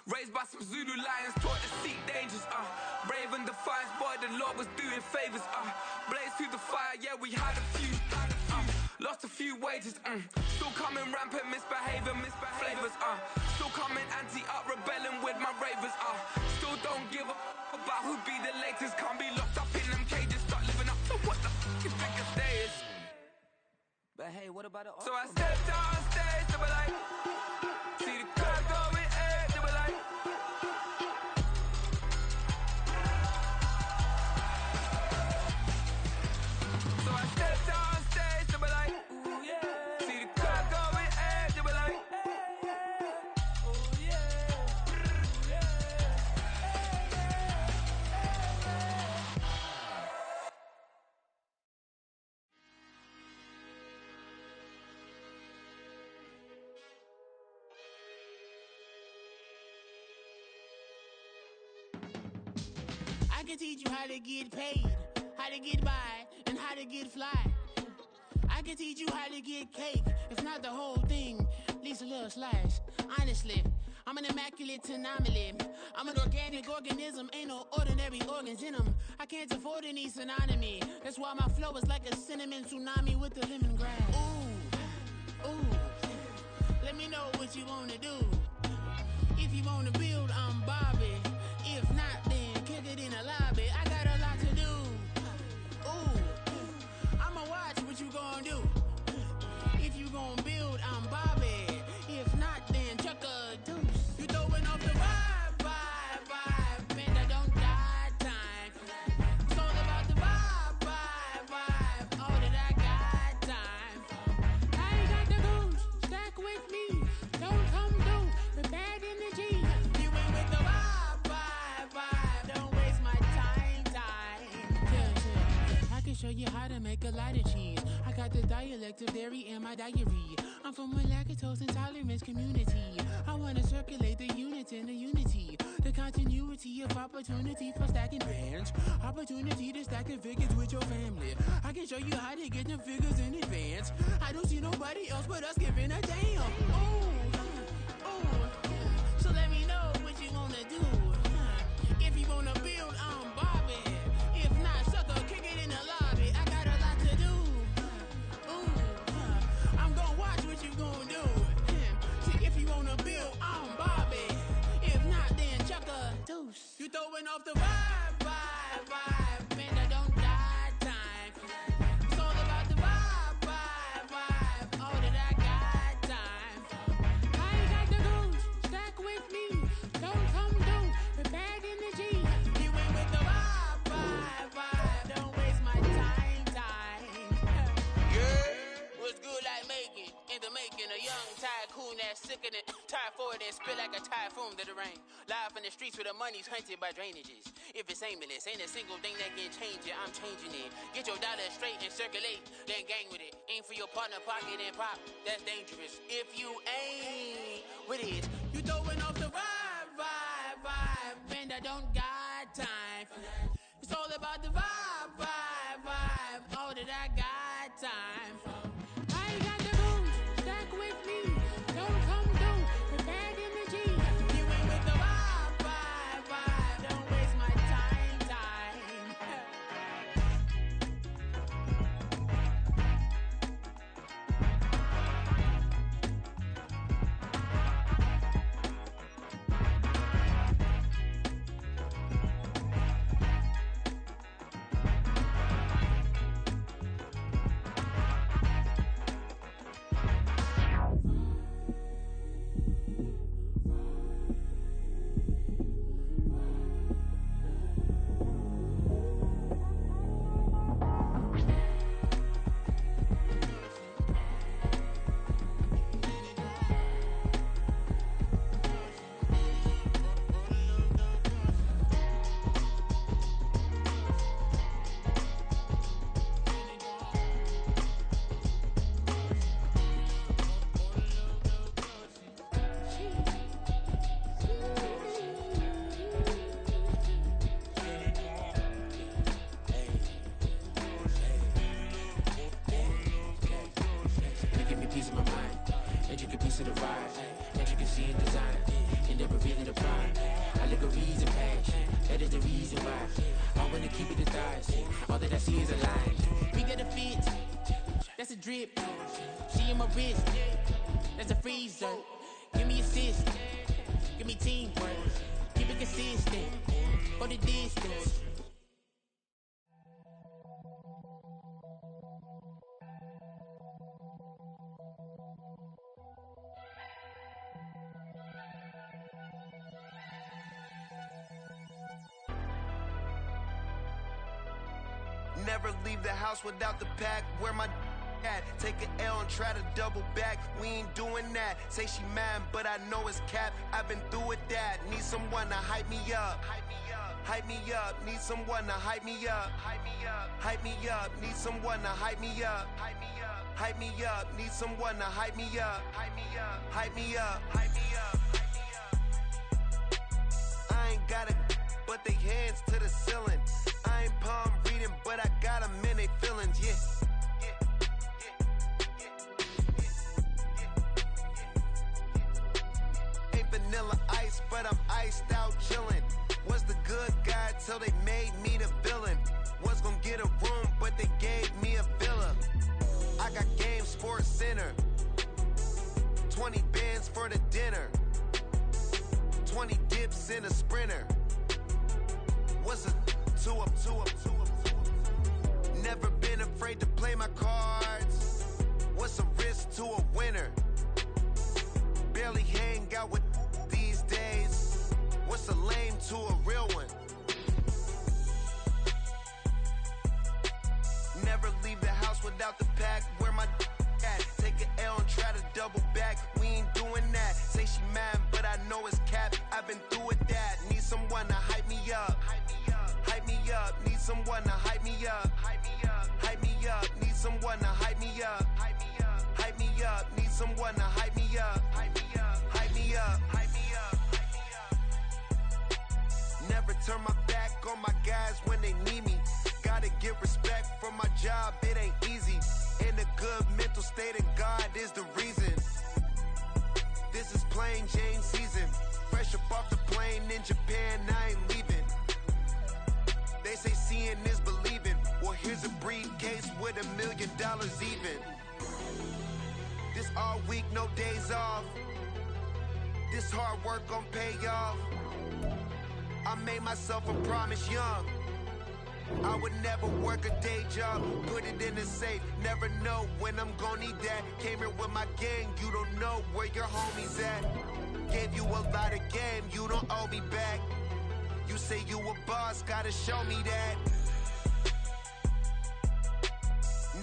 Raised by some Zulu lions, taught to seek dangers, brave and defiant, boy, the Lord was doing favors, blaze through the fire, yeah, we had a few, lost a few wages, still coming rampant, misbehaving, flavors, still coming anti-up, rebelling with my ravers, still don't give up about who be the latest, can't be locked up in them cages, start living up to what the f*** you think a day is. But hey, what about it? So I stepped out on stage, they were like, see the crowd going, hey, they were like, so I stepped out on stage, they were like, ooh yeah, see the crowd going, hey, they were like, oh yeah, ooh yeah, I can teach you how to get paid, how to get by, and how to get fly. I can teach you how to get cake, if not the whole thing, at least a little slice. Honestly, I'm an immaculate anomaly. I'm an organic organism, ain't no ordinary organs in them. I can't afford any synonymy. That's why my flow is like a cinnamon tsunami with the lemongrass. Ooh, ooh, let me know what you wanna do. If you wanna build, I'm Bobby. If not, then kick it in the lobby. I got a lot to do. Ooh, I'ma watch what you gon' do. If you gon' build, I'm Bobby. If not, then chuck a deuce. You throwing off the vibe, and I don't got time. It's all about the vibe, all that I got time. I ain't got the goose, stack with me. Don't come through with bad energy. You ain't with the vibe, don't waste my time. Yeah. I can show you how to make a lot of cheese. I got the dialect of dairy in my diary. I'm from a lactose intolerance community. I wanna circulate the units in the unity. The continuity of opportunity for stacking bands. Opportunity to stack the figures with your family. I can show you how to get the figures in advance. I don't see nobody else but us giving a damn. Ooh, so let me know what you wanna do. If you wanna build, I'm Bobby. If not, sucker, kick it in the lobby. I got a lot to do. Ooh, I'm gonna watch what you gonna do. See, if you wanna build, I'm Bobby. If not, then chuck a deuce. You throwing off the vibe, man, I don't got time. It's all about the vibe, all that I got time. I ain't got the goose, stack with me. Don't come through with bad energy. You ain't with the vibe, don't waste my time. Yeah, what's good like making? In the making, a young tycoon that's sickening. Tire forward and spill like a typhoon to the rain. Live in the streets where the money's hunted by drainages. If it's aimless, ain't a single thing that can change it. I'm changing it. Get your dollar straight and circulate, then gang with it. Aim for your partner, pocket and pop. That's dangerous. If you ain't with it, you throwing off the vibe, and I don't got time. It's all about the vibe, all that I got time. I ain't got the goose, stack with me. Don't come through with bad energy. You ain't with the vibe, don't waste my time. survive. I wanna keep it the thighs. All that I see is a lie. We got a fit. That's a drip. She in my wrist. That's a freezer. Give me assist. Give me teamwork. Keep it consistent. For the distance. Never leave the house without the pack. Where my at? Take an L and try to double back. We ain't doing that. Say she mad, but I know it's cap. I've been through with that. Need someone to hype me up. Hype me up. Need someone to hype me up. Hype me up. Need someone to hype me up. Hype me up. Need someone to hype me up. Hype me up. Hype me up. Hype me up. I ain't got it, but they hands to the ceiling. I ain't palm reading, but I got them in they feelings, yeah. Ain't vanilla ice, but I'm iced out chillin'. Was the good guy till they made me the villain. Was gonna get a room, but they gave me a villa. I got game, Sports Center. 20 bands for the dinner. 20 dips in a sprinter. What's a two up? Never been afraid to play my cards. What's a risk to a winner? Barely hang out with these days. What's a lame to a real one? Never leave the house without the pack. Where my at? Take an L and try to double back. We ain't doing that. Say she mad, but I know it's cap. I've been through with that. Need someone to hype me up. Hype me up. Need someone to hype me up. Hype me up. Need someone to hype me up. Hype me up. Need someone to hype me up. Hype me up. Hype me up. Never turn my back on my guys when they need me. Gotta get respect from my job, it ain't easy. In a good mental state and God is the reason. This is plain Jane season. Fresh up off the plane in Japan, I ain't leaving. They say seeing is believing. Well, here's a briefcase with $1 million even. This all week, no days off. This hard work gon' pay off. I made myself a promise young. I would never work a day job, put it in the safe. Never know when I'm gon' need that. Came here with my gang, you don't know where your homies at. Gave you a lot of game, you don't owe me back. You say you a boss, gotta show me that.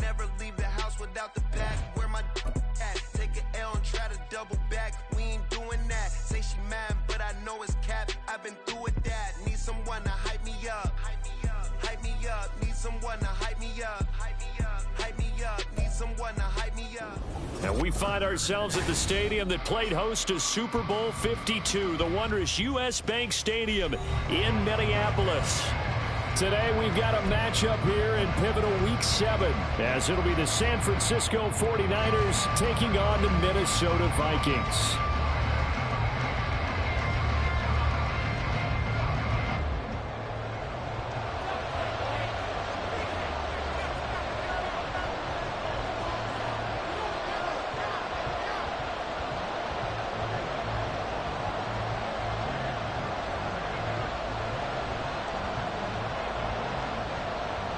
Never leave the house without the pack. Where my at? Take an L and try to double back. We ain't doing that. Say she mad, but I know it's cap. I've been through with that. Need someone to hype me up. Hype me up. Need someone to hype me up. Hype me up. Need someone to hype me up. And we find ourselves at the stadium that played host to Super Bowl 52, the wondrous U.S. Bank Stadium in Minneapolis. Today we've got a matchup here in pivotal Week 7, as it'll be the San Francisco 49ers taking on the Minnesota Vikings.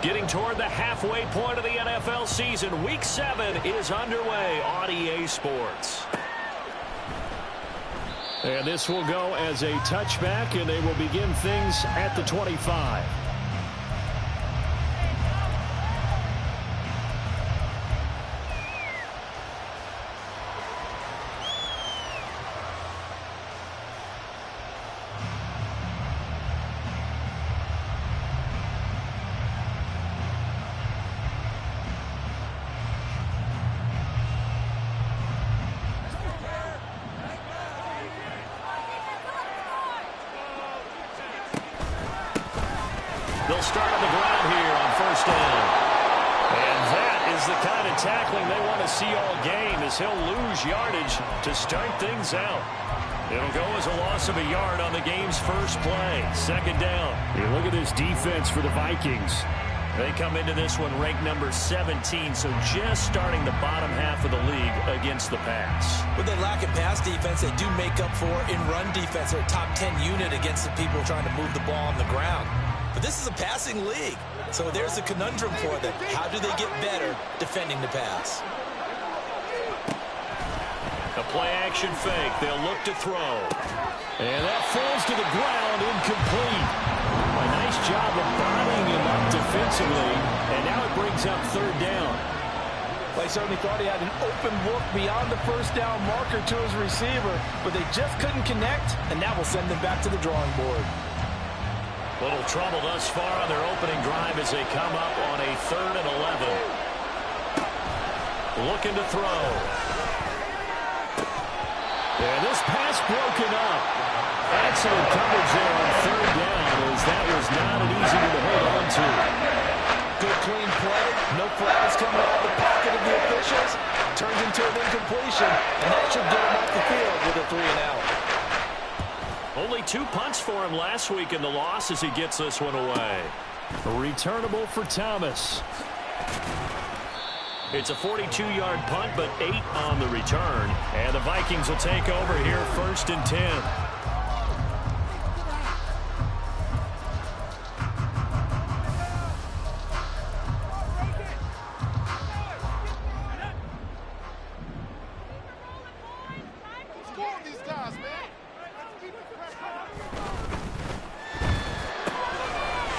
Getting toward the halfway point of the NFL season, Week 7 is underway on EA Sports. And this will go as a touchback, and they will begin things at the 25. They'll start on the ground here on first down. And that is the kind of tackling they want to see all game, as he'll lose yardage to start things out. It'll go as a loss of a yard on the game's first play. Second down. You look at this defense for the Vikings. They come into this one ranked number 17, so just starting the bottom half of the league against the pass. With their lack of pass defense, they do make up for in run defense. They're a top 10 unit against the people trying to move the ball on the ground. But this is a passing league, so there's a conundrum for them. How do they get better defending the pass? A play-action fake. They'll look to throw. And that falls to the ground, incomplete. A nice job of bodying him up defensively, and now it brings up third down. Well, he certainly thought he had an open look beyond the first down marker to his receiver, but they just couldn't connect, and that will send them back to the drawing board. Little trouble thus far on their opening drive as they come up on a 3rd and 11. Looking to throw. And this pass broken up. Excellent coverage there on third down, as that was not an easy one to hold on to. Good clean play. No flags coming out of the pocket of the officials. Turns into an incompletion, and that should get him off the field with a 3-and-out. Only 2 punts for him last week in the loss as he gets this one away. Returnable for Thomas. It's a 42-yard punt, but 8 on the return. And the Vikings will take over here 1st and 10.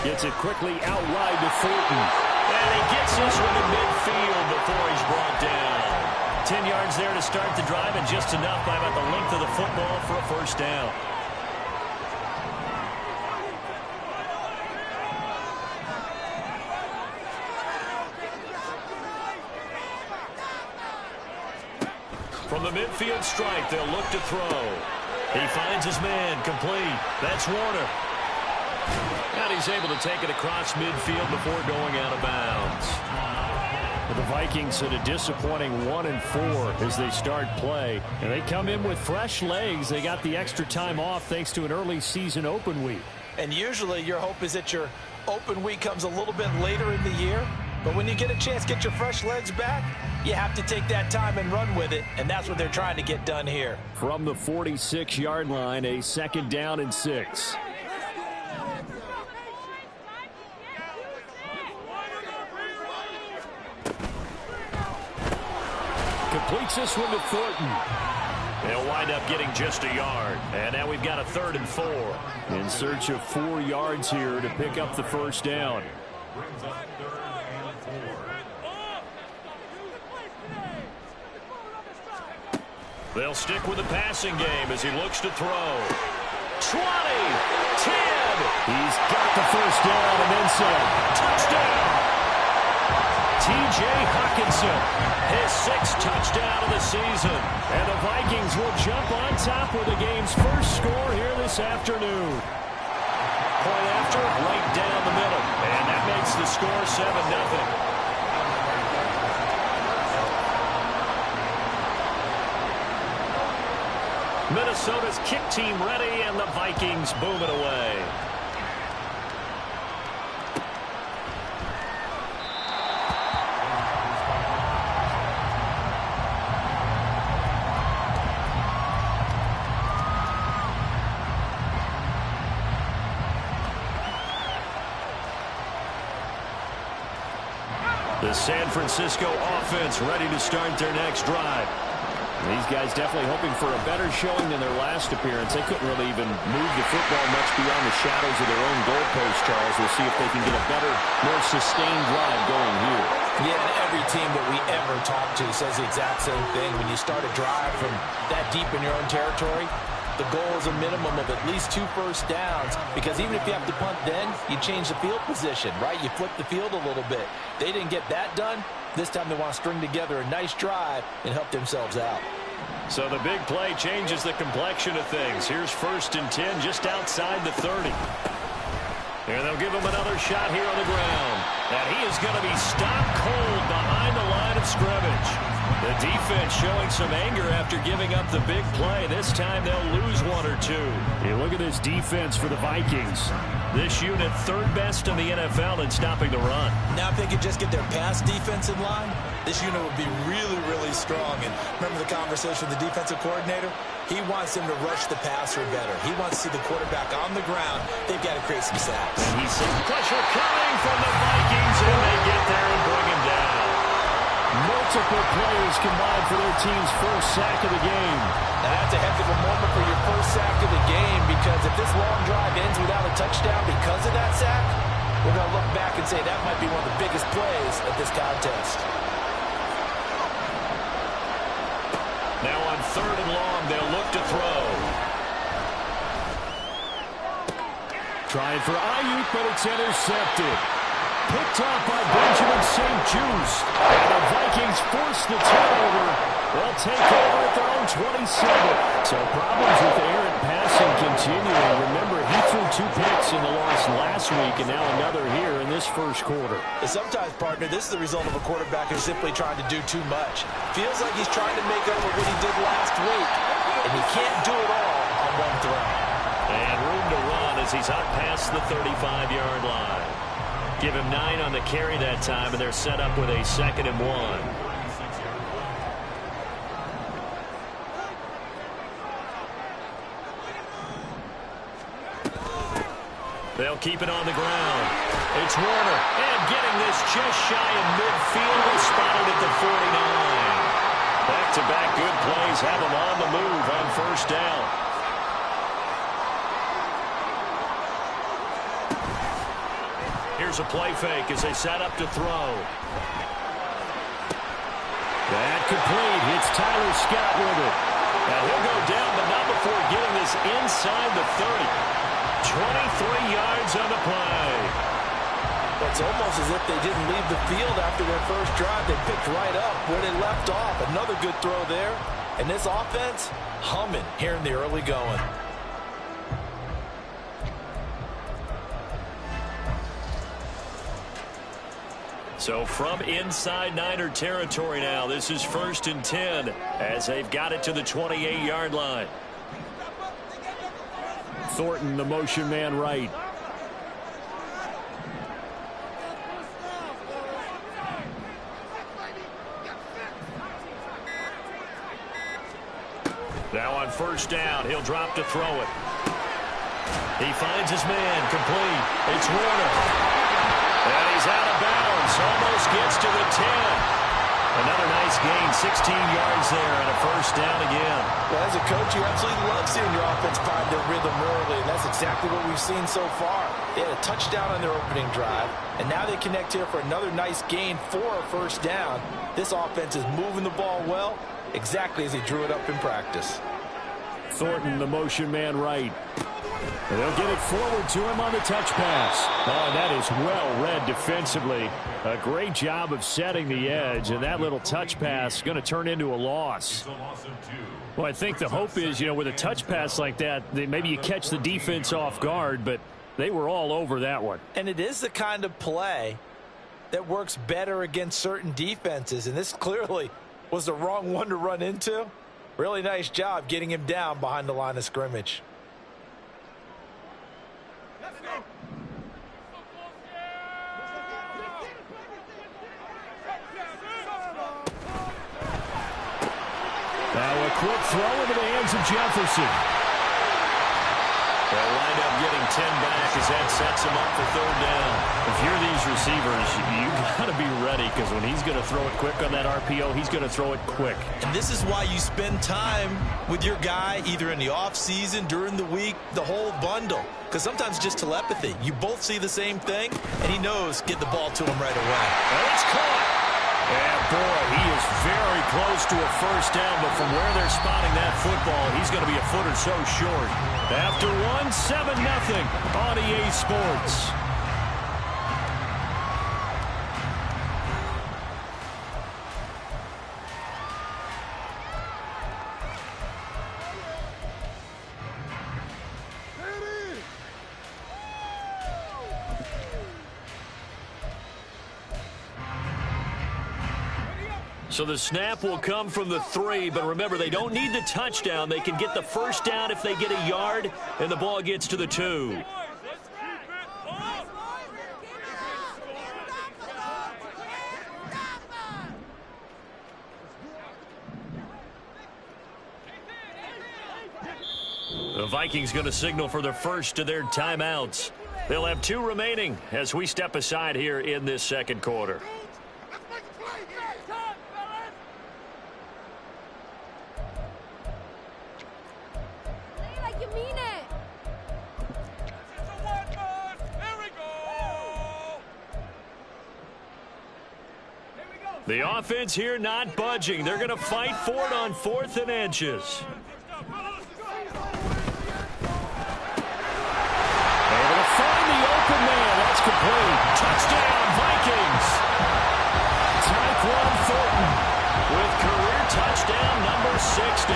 Gets it quickly out wide to Thornton. And he gets this one to midfield before he's brought down. 10 yards there to start the drive, and just enough by about the length of the football for a first down. From the midfield strike, they'll look to throw. He finds his man, complete. That's Warner. And he's able to take it across midfield before going out of bounds. The Vikings at a disappointing 1-4 as they start play. And they come in with fresh legs. They got the extra time off thanks to an early season open week. And usually your hope is that your open week comes a little bit later in the year. But when you get a chance to get your fresh legs back, you have to take that time and run with it. And that's what they're trying to get done here. From the 46-yard line, a 2nd down and 6. Completes this one to Thornton. They'll wind up getting just a yard. And now we've got a 3rd and 4. In search of 4 yards here to pick up the first down. They'll stick with the passing game as he looks to throw. 20, 10. He's got the first down and then some. Touchdown. T.J. Hawkinson, his 6th touchdown of the season. And the Vikings will jump on top with the game's first score here this afternoon. Point after, right down the middle. And that makes the score 7-0. Minnesota's kick team ready, and the Vikings boom it away. The San Francisco offense ready to start their next drive. These guys definitely hoping for a better showing than their last appearance. They couldn't really even move the football much beyond the shadows of their own goalpost, Charles. We'll see if they can get a better, more sustained drive going here. Yeah, and every team that we ever talk to says the exact same thing. When you start a drive from that deep in your own territory, the goal is a minimum of at least 2 first downs, because even if you have to punt then, you change the field position, right? You flip the field a little bit. They didn't get that done. This time they want to string together a nice drive and help themselves out. So the big play changes the complexion of things. Here's 1st and 10 just outside the 30. And they'll give him another shot here on the ground. And he is going to be stopped cold behind the line of scrimmage. The defense showing some anger after giving up the big play. This time they'll lose one or two. Hey, look at this defense for the Vikings. This unit third best in the NFL in stopping the run. Now if they could just get their pass defense in line, this unit would be really, really strong. And remember the conversation with the defensive coordinator? He wants them to rush the passer better. He wants to see the quarterback on the ground. They've got to create some sacks. And he sees pressure coming from the Vikings, and they get there and bring him down. Multiple players combined for their team's first sack of the game. That's a heck of a moment for your first sack of the game, because if this long drive ends without a touchdown because of that sack, we're going to look back and say that might be one of the biggest plays of this contest. Now on 3rd and long, they'll look to throw. Trying for Ayuk, but it's intercepted. Picked off by Benjamin St. Juice. And the Vikings force the turnover. They'll take over at their own 27. So problems with errant passing continuing. Remember, he threw 2 picks in the loss last week, and now another here in this first quarter. And sometimes, partner, this is the result of a quarterback who's simply trying to do too much. Feels like he's trying to make up for what he did last week, and he can't do it all on one throw. And room to run as he's out past the 35-yard line. Give him 9 on the carry that time, and they're set up with a 2nd and 1. They'll keep it on the ground. It's Warner, and getting this just shy of midfield, spotted at the 49. Back-to-back good plays have him on the move on first down. Here's a play fake as they set up to throw. That complete. Hits Tyler Scott with it. Now he'll go down, but not before getting this inside the 30. 23 yards on the play. It's almost as if they didn't leave the field after their first drive. They picked right up where they left off. Another good throw there. And this offense, humming here in the early going. So from inside Niner territory now, this is 1st and 10 as they've got it to the 28-yard line. Thornton, the motion man right. Now on first down, he'll drop to throw it. He finds his man, complete. It's Warner. And he's out of bounds, almost gets to the 10. Another nice gain, 16 yards there, and a first down again. Well, as a coach, you absolutely love seeing your offense find their rhythm early, and that's exactly what we've seen so far. They had a touchdown on their opening drive, and now they connect here for another nice gain for a first down. This offense is moving the ball well, exactly as he drew it up in practice. Thornton, the motion man right. And they'll get it forward to him on the touch pass. Oh, and that is well read defensively. A great job of setting the edge, and that little touch pass is going to turn into a loss. Well, I think the hope is, with a touch pass like that, maybe you catch the defense off guard, but they were all over that one. And it is the kind of play that works better against certain defenses, and this clearly was the wrong one to run into. Really nice job getting him down behind the line of scrimmage. Now a quick throw into the hands of Jefferson. They'll wind up getting 10 back as that sets him up for 3rd down. If you're these receivers, you got to be ready, because when he's going to throw it quick on that RPO, he's going to throw it quick. And this is why you spend time with your guy either in the offseason, during the week, the whole bundle. Because sometimes it's just telepathy. You both see the same thing, and he knows get the ball to him right away. And it's caught. And boy, he is very close to a first down, but from where they're spotting that football, he's going to be a foot or so short. After 7-0 on EA Sports. So the snap will come from the 3, but remember, they don't need the touchdown. They can get the first down if they get a yard, and the ball gets to the 2. The Vikings going to signal for the first of their timeouts. They'll have 2 remaining as we step aside here in this second quarter. The offense here not budging. They're going to fight for it on 4th and inches. Able to find the open man. That's complete. Touchdown, Vikings. Tyquan Thornton with career touchdown number 60.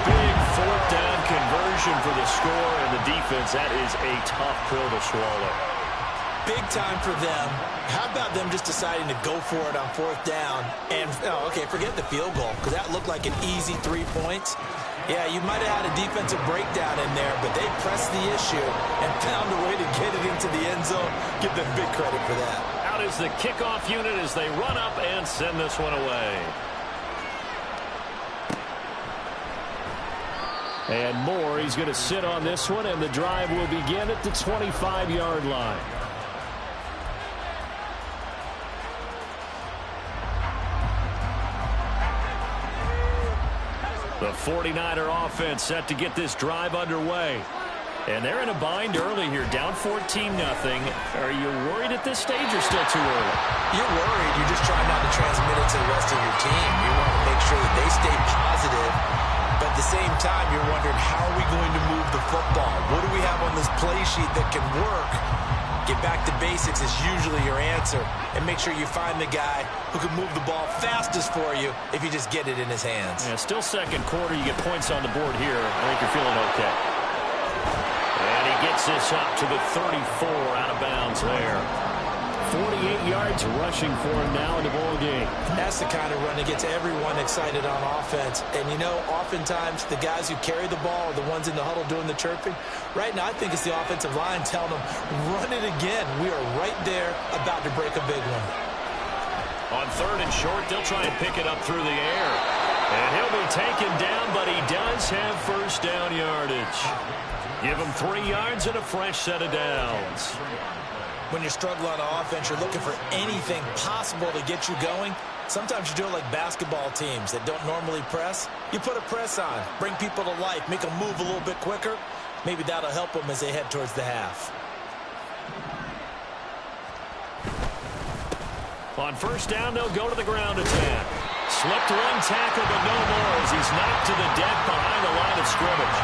Big 4th down conversion for the score, and the defense, that is a tough pill to swallow. Big time for them. How about them just deciding to go for it on 4th down? And, okay, forget the field goal, because that looked like an easy 3 points. Yeah, you might have had a defensive breakdown in there, but they pressed the issue and found a way to get it into the end zone. Give them big credit for that. Out is the kickoff unit as they run up and send this one away. And Moore, he's going to sit on this one, and the drive will begin at the 25-yard line. The 49er offense set to get this drive underway. And they're in a bind early here, down 14-0. Are you worried at this stage or still too early? You're worried. You're just trying not to transmit it to the rest of your team. You want to make sure that they stay positive. But at the same time, you're wondering, how are we going to move the football? What do we have on this play sheet that can work? Get back to basics is usually your answer. And make sure you find the guy who can move the ball fastest for you if you just get it in his hands. Yeah, still second quarter. You get points on the board here. I think you're feeling okay. And he gets this up to the 34, out of bounds there. 48 yards rushing for him now in the ball game. That's the kind of run that gets everyone excited on offense. And, you know, oftentimes the guys who carry the ball are the ones in the huddle doing the chirping. Right now, I think it's the offensive line telling them, run it again. We are right there about to break a big one. On 3rd and short, they'll try and pick it up through the air. And he'll be taken down, but he does have first down yardage. Give him 3 yards and a fresh set of downs. When you're struggling on offense, you're looking for anything possible to get you going. Sometimes you do it like basketball teams that don't normally press. You put a press on, bring people to life, make them move a little bit quicker. Maybe that'll help them as they head towards the half. On first down, they'll go to the ground attack. Slipped one tackle, but no more as he's knocked to the deck behind the line of scrimmage.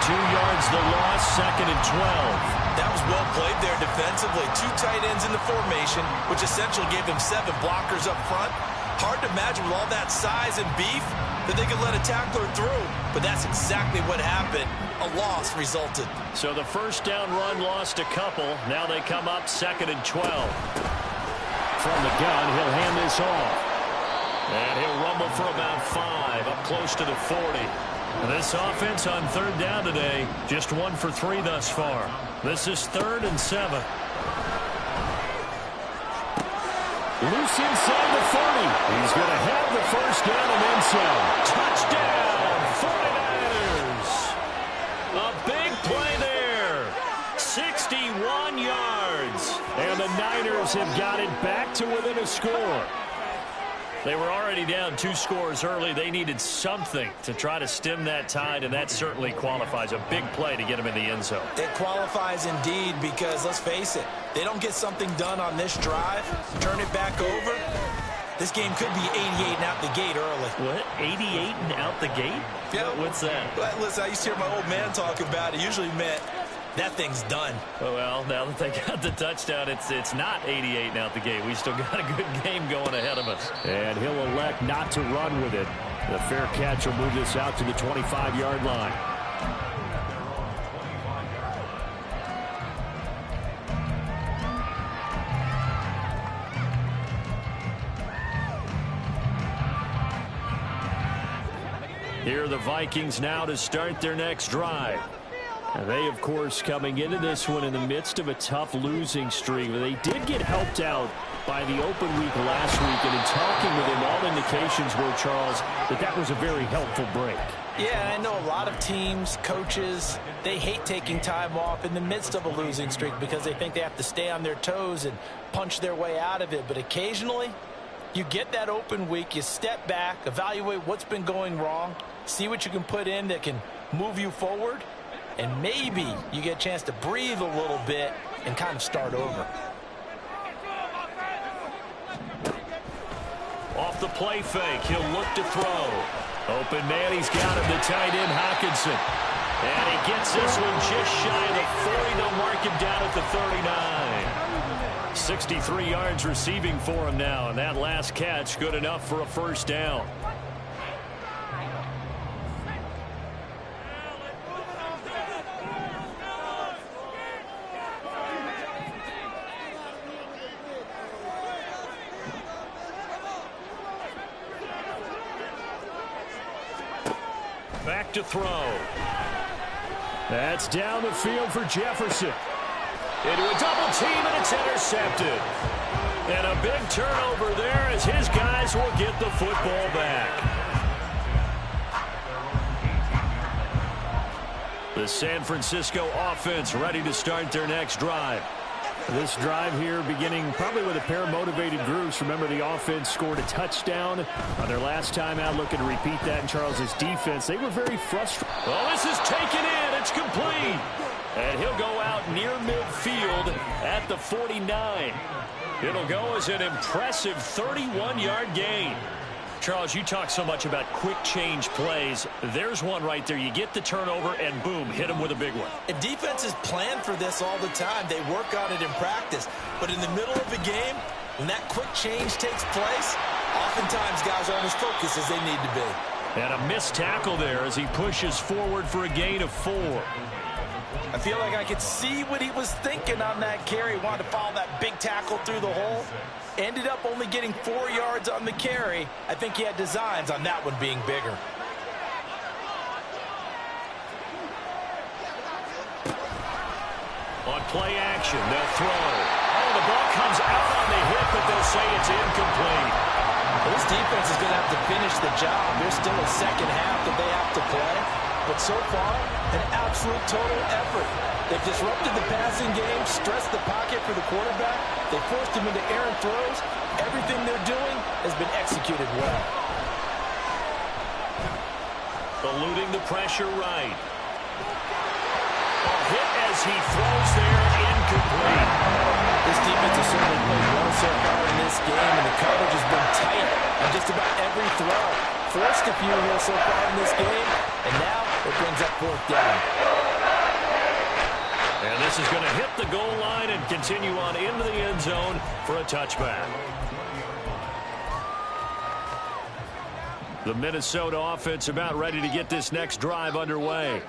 2 yards the loss, 2nd and 12. That was well played there defensively. 2 tight ends in the formation, which essentially gave them 7 blockers up front. Hard to imagine with all that size and beef that they could let a tackler through. But that's exactly what happened. A loss resulted. So the first down run lost a couple. Now they come up 2nd and 12. From the gun, he'll hand this off. And he'll rumble for about 5, up close to the 40. This offense on 3rd down today, just 1 for 3 thus far. This is 3rd and 7. Loose inside the 30. He's going to have the first down and then some. Touchdown, 49ers. A big play there. 61 yards. And the Niners have got it back to within a score. They were already down 2 scores early. They needed something to try to stem that tide, and that certainly qualifies. A big play to get them in the end zone. It qualifies indeed because, let's face it, they don't get something done on this drive, turn it back over, this game could be 88 and out the gate early. What? 88 and out the gate? Yeah. What's that? Listen, I used to hear my old man talk about it. Usually meant that thing's done. Well, now that they got the touchdown, it's not 88 and out the gate. We still got a good game going ahead of us. And he'll elect not to run with it. The fair catch will move this out to the 25-yard line. Here are the Vikings now to start their next drive. And they, of course, coming into this one in the midst of a tough losing streak. They did get helped out by the open week last week, and in talking with him, all indications were, Charles, that was a very helpful break. Yeah, I know a lot of teams, coaches, they hate taking time off in the midst of a losing streak because they think they have to stay on their toes and punch their way out of it. But occasionally, you get that open week, you step back, evaluate what's been going wrong, see what you can put in that can move you forward, and maybe you get a chance to breathe a little bit and kind of start over. Off the play fake, he'll look to throw. Open man, he's got him, the tight end, Hockenson. And he gets this one just shy of the 40. They'll mark him down at the 39. 63 yards receiving for him now, and that last catch good enough for a first down. Back to throw. That's down the field for Jefferson. Into a double team, and it's intercepted. And a big turnover there as his guys will get the football back. The San Francisco offense ready to start their next drive. This drive here beginning probably with a pair of motivated groups. Remember, the offense scored a touchdown on their last time out. Looking to repeat that in Charles's defense. They were very frustrated. Well, this is taken in. It's complete. And he'll go out near midfield at the 49. It'll go as an impressive 31-yard gain. Charles, you talk so much about quick change plays. There's one right there. You get the turnover, and boom, hit him with a big one. And defenses plan for this all the time. They work on it in practice. But in the middle of the game, when that quick change takes place, oftentimes guys aren't as focused as they need to be. And a missed tackle there as he pushes forward for a gain of 4. I feel like I could see what he was thinking on that carry. He wanted to follow that big tackle through the hole. Ended up only getting 4 yards on the carry. I think he had designs on that one being bigger. On play action, they'll throw. Oh, the ball comes out on the hip, but they'll say it's incomplete. Well, this defense is going to have to finish the job. There's still a second half that they have to play. But so far, an absolute total effort. They've disrupted the passing game, stressed the pocket for the quarterback. They forced him into errant throws. Everything they're doing has been executed well. Eluding the pressure right. A hit as he throws there, incomplete. This defense has certainly played well so far in this game, and the coverage has been tight on just about every throw. Forced a few here so far in this game, and now it brings up 4th down. And this is going to hit the goal line and continue on into the end zone for a touchback. The Minnesota offense about ready to get this next drive underway.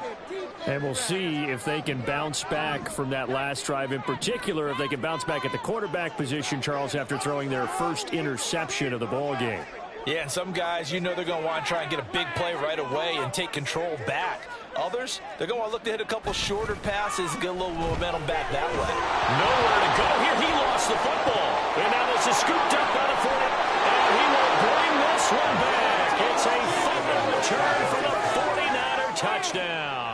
And we'll see if they can bounce back from that last drive. In particular, if they can bounce back at the quarterback position, Charles, after throwing their first interception of the ball game. Yeah, and some guys, you know they're going to want to try and get a big play right away and take control back. Others, they're going to want to look to hit a couple shorter passes and get a little momentum back that way. Nowhere to go here. He lost the football. And now this is scooped up by the 40. And he will bring this one back. It's a fumble return for the 49er touchdown.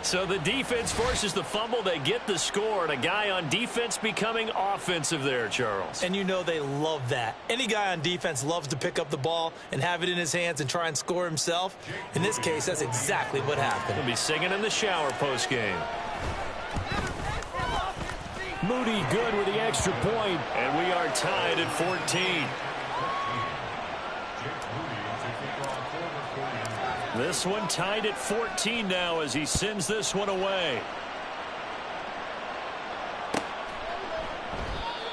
So the defense forces the fumble. They get the score, and a guy on defense becoming offensive there, Charles. And you know they love that. Any guy on defense loves to pick up the ball and have it in his hands and try and score himself. In this case, that's exactly what happened. He'll be singing in the shower post-game. Moody good with the extra point, and we are tied at 14. This one tied at 14 now as he sends this one away.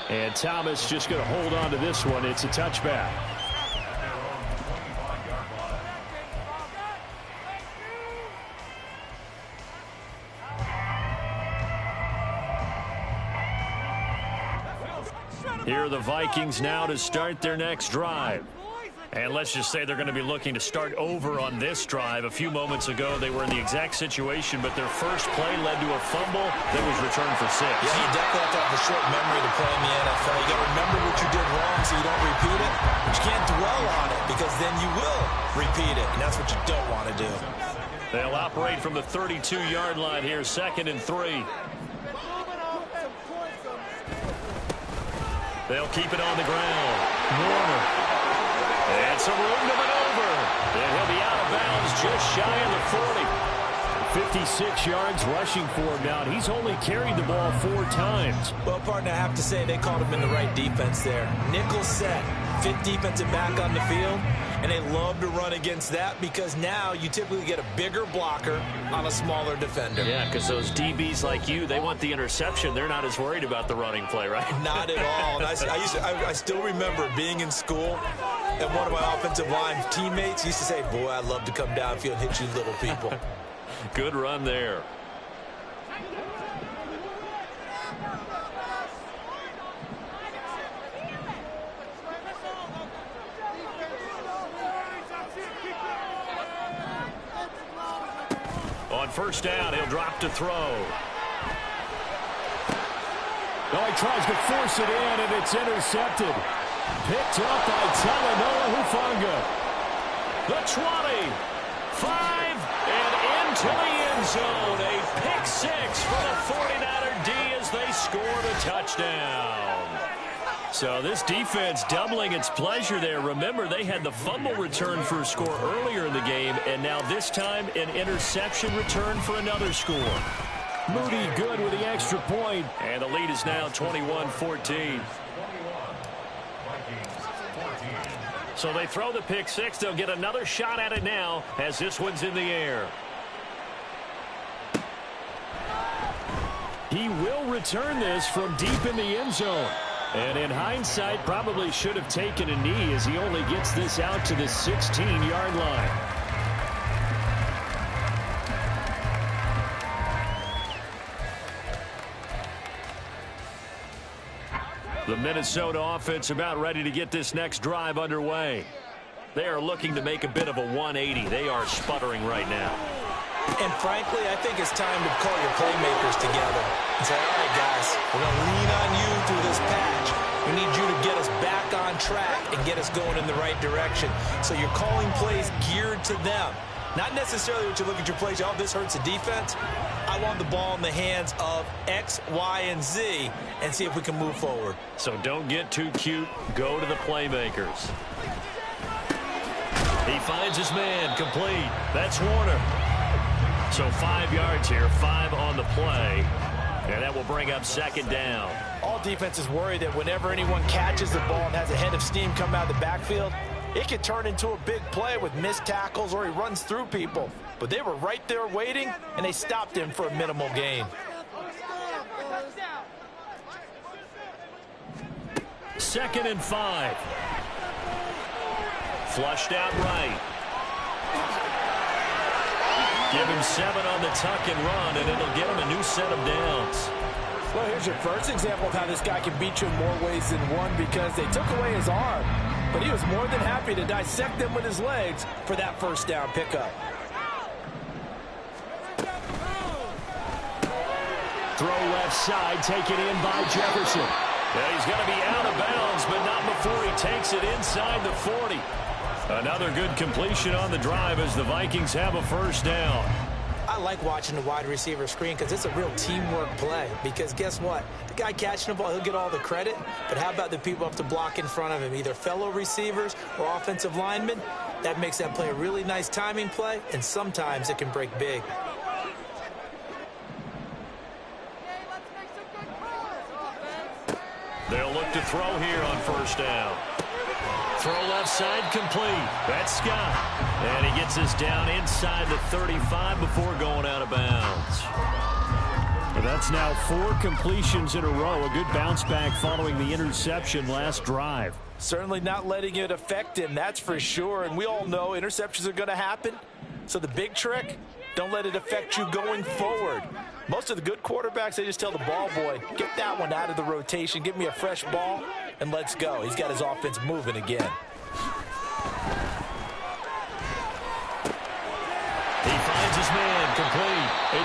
And Thomas just going to hold on to this one. It's a touchback. Here are the Vikings now to start their next drive. And let's just say they're going to be looking to start over on this drive. A few moments ago, they were in the exact situation, but their first play led to a fumble that was returned for 6. Yeah, you definitely have to have a short memory to play in the NFL. You got to remember what you did wrong so you don't repeat it. But you can't dwell on it because then you will repeat it, and that's what you don't want to do. They'll operate from the 32-yard line here, 2nd and 3. They'll keep it on the ground. Warner. And some room to maneuver. And he'll be out of bounds just shy of the 40. 56 yards rushing for him now. He's only carried the ball 4 times. Well, partner, I have to say they called him in the right defense there. Nickel set, 5th defensive back on the field. And they love to run against that because now you typically get a bigger blocker on a smaller defender. Yeah, because those DBs like you, they want the interception. They're not as worried about the running play, right? Not at all. And I still remember being in school, and one of my offensive line teammates used to say, boy, I'd love to come downfield and hit you little people. Good run there. On first down, he'll drop to throw. No, he tries to force it in, and it's intercepted. Picked up by Talanoa Hufanga. The 20, 5, and into the end zone. A pick 6 for the 49er D as they scored a touchdown. So this defense doubling its pleasure there. Remember, they had the fumble return for a score earlier in the game, and now this time an interception return for another score. Moody good with the extra point. And the lead is now 21-14. So they throw the pick 6. They'll get another shot at it now as this one's in the air. He will return this from deep in the end zone. And in hindsight, probably should have taken a knee as he only gets this out to the 16-yard line. The Minnesota offense about ready to get this next drive underway. They are looking to make a bit of a 180. They are sputtering right now. And frankly, I think it's time to call your playmakers together and say, all right, guys, we're going to lean on you through this patch. We need you to get us back on track and get us going in the right direction. So you're calling plays geared to them. Not necessarily what you look at your plays, oh, this hurts the defense. I want the ball in the hands of X, Y, and Z and see if we can move forward. So don't get too cute. Go to the playmakers. He finds his man complete. That's Warner. So 5 yards here, 5 on the play. And that will bring up 2nd down. All defenses worry that whenever anyone catches the ball and has a head of steam come out of the backfield, it could turn into a big play with missed tackles or he runs through people. But they were right there waiting, and they stopped him for a minimal gain. 2nd and 5. Flushed out right. Give him 7 on the tuck and run, and it'll get him a new set of downs. Well, here's your first example of how this guy can beat you in more ways than one because they took away his arm. But he was more than happy to dissect them with his legs for that first down pickup. Throw left side, taken in by Jefferson. Yeah, he's going to be out of bounds, but not before he takes it inside the 40. Another good completion on the drive as the Vikings have a first down. I like watching the wide receiver screen because it's a real teamwork play. Because guess what? The guy catching the ball, he'll get all the credit. But how about the people up to block in front of him, either fellow receivers or offensive linemen? That makes that play a really nice timing play, and sometimes it can break big. They'll look to throw here on first down. Throw left side complete. That's Scott. And he gets us down inside the 35 before going out of bounds. Well, that's now 4 completions in a row. A good bounce back following the interception last drive. Certainly not letting it affect him, that's for sure. And we all know interceptions are going to happen. So the big trick, don't let it affect you going forward. Most of the good quarterbacks, they just tell the ball boy, get that one out of the rotation, give me a fresh ball, and let's go. He's got his offense moving again.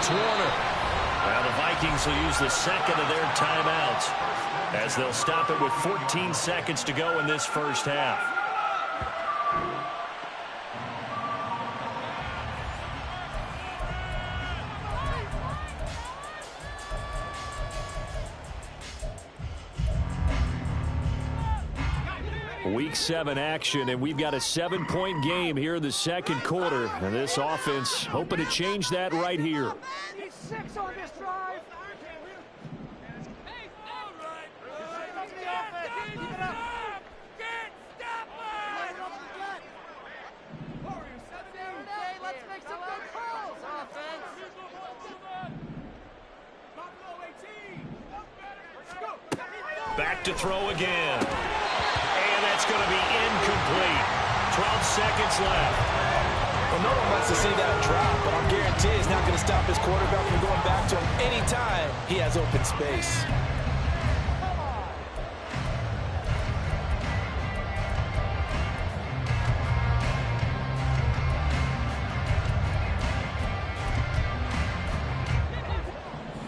It's Warner. Well, the Vikings will use the second of their timeouts as they'll stop it with 14 seconds to go in this first half. Week 7 action, and we've got a 7-point game here in the second quarter. And this offense hoping to change that right here. He's 6 on this drive. Let's make some good calls, offense. Back to throw again. And that's going to be incomplete. 12 seconds left. Well, no one wants to see that drop, but I'm guaranteed it's not going to stop his quarterback from going back to him anytime he has open space.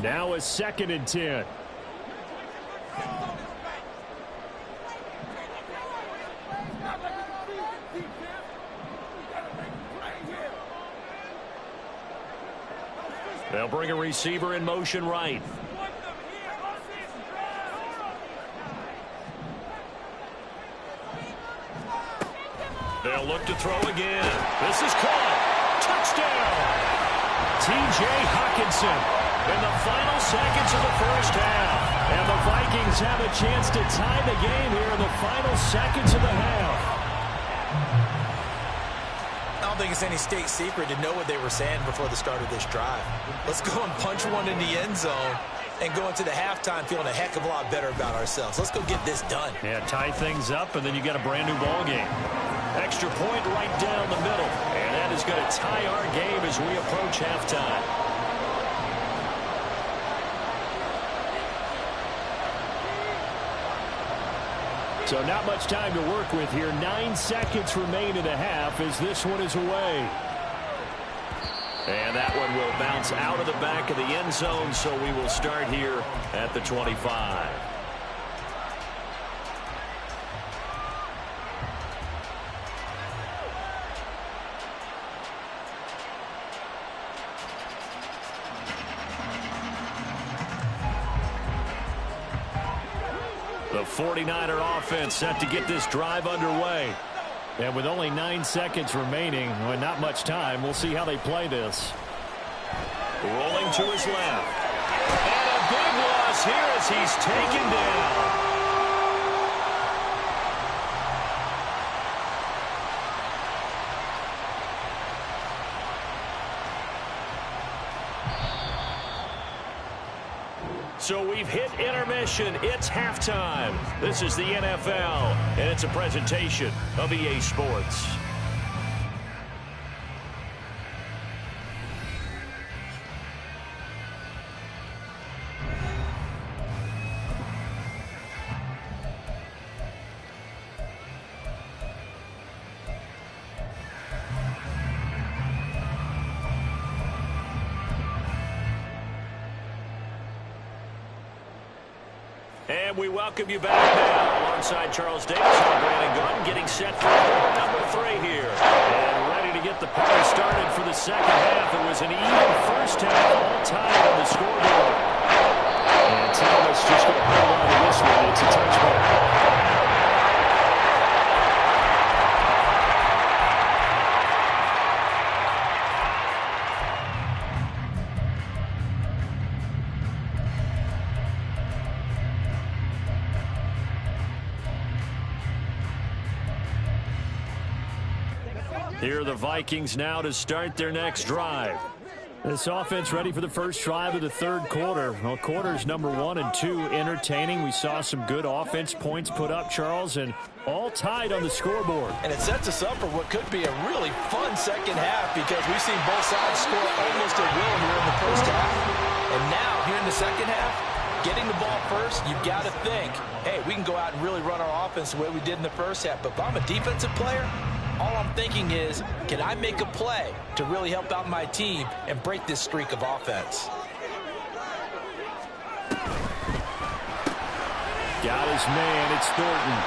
Now a 2nd and 10. They'll bring a receiver in motion right. They'll look to throw again. This is caught. Touchdown! T.J. Hawkinson in the final seconds of the first half. And the Vikings have a chance to tie the game here in the final seconds of the half. I don't think it's any state secret to know what they were saying before the start of this drive. Let's go and punch one in the end zone and go into the halftime feeling a heck of a lot better about ourselves. Let's go get this done. Yeah, tie things up, and then you got a brand new ball game. Extra point right down the middle, and that is going to tie our game as we approach halftime. So not much time to work with here. 9 seconds remain in the half as this one is away. And that one will bounce out of the back of the end zone, so we will start here at the 25. The 49er offense set to get this drive underway. And with only 9 seconds remaining, well, not much time, we'll see how they play this. Rolling to his left. And a big loss here as he's taken down. So we've hit intermission. It's halftime. This is the NFL, and it's a presentation of EA Sports. And we welcome you back now alongside Charles Davis and Brandon Gunn, getting set for number 3 here. And ready to get the party started for the second half. It was an even first half, all tied on the scoreboard. And Thomas just going to hold on to this one. It's a touchback. Here are the Vikings now to start their next drive. This offense ready for the first drive of the third quarter. Well, quarters number 1 and 2 entertaining. We saw some good offense points put up, Charles, and all tied on the scoreboard. And it sets us up for what could be a really fun second half because we've seen both sides score almost at will here in the first half. And now, here in the second half, getting the ball first, you've got to think, hey, we can go out and really run our offense the way we did in the first half. But if I'm a defensive player, All I'm thinking is, can I make a play to really help out my team and break this streak of offense? Got his man. It's Thornton.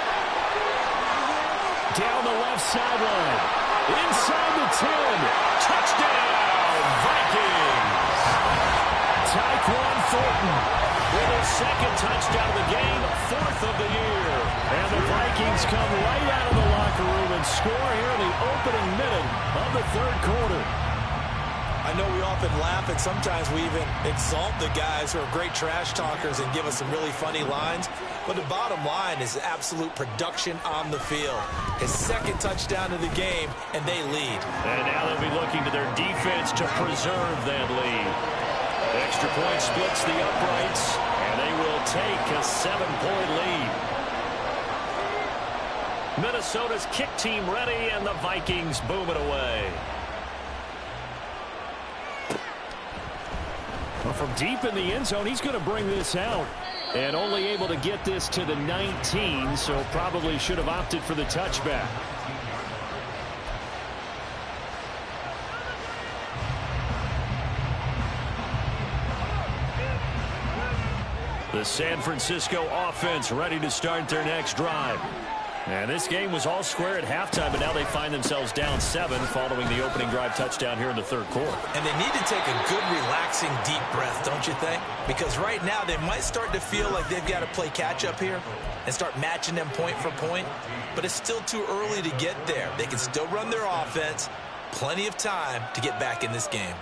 Down the left sideline. Inside the 10. Touchdown, Vikings. Tyquan Thornton with his second touchdown of the game, 4th of the year. And the Vikings come right out of the locker room and score here in the opening minute of the 3rd quarter. I know we often laugh, and sometimes we even exalt the guys who are great trash talkers and give us some really funny lines. But the bottom line is absolute production on the field. His second touchdown of the game, and they lead. And now they'll be looking to their defense to preserve that lead. Extra point splits the uprights, and they will take a 7-point lead. Minnesota's kick team ready, and the Vikings boom it away. Well, from deep in the end zone, he's going to bring this out. And only able to get this to the 19, so probably should have opted for the touchback. The San Francisco offense ready to start their next drive. And this game was all square at halftime, but now they find themselves down 7 following the opening drive touchdown here in the 3rd quarter. And they need to take a good, relaxing, deep breath, don't you think? Because right now they might start to feel like they've got to play catch-up here and start matching them point for point. But it's still too early to get there. They can still run their offense. Plenty of time to get back in this game.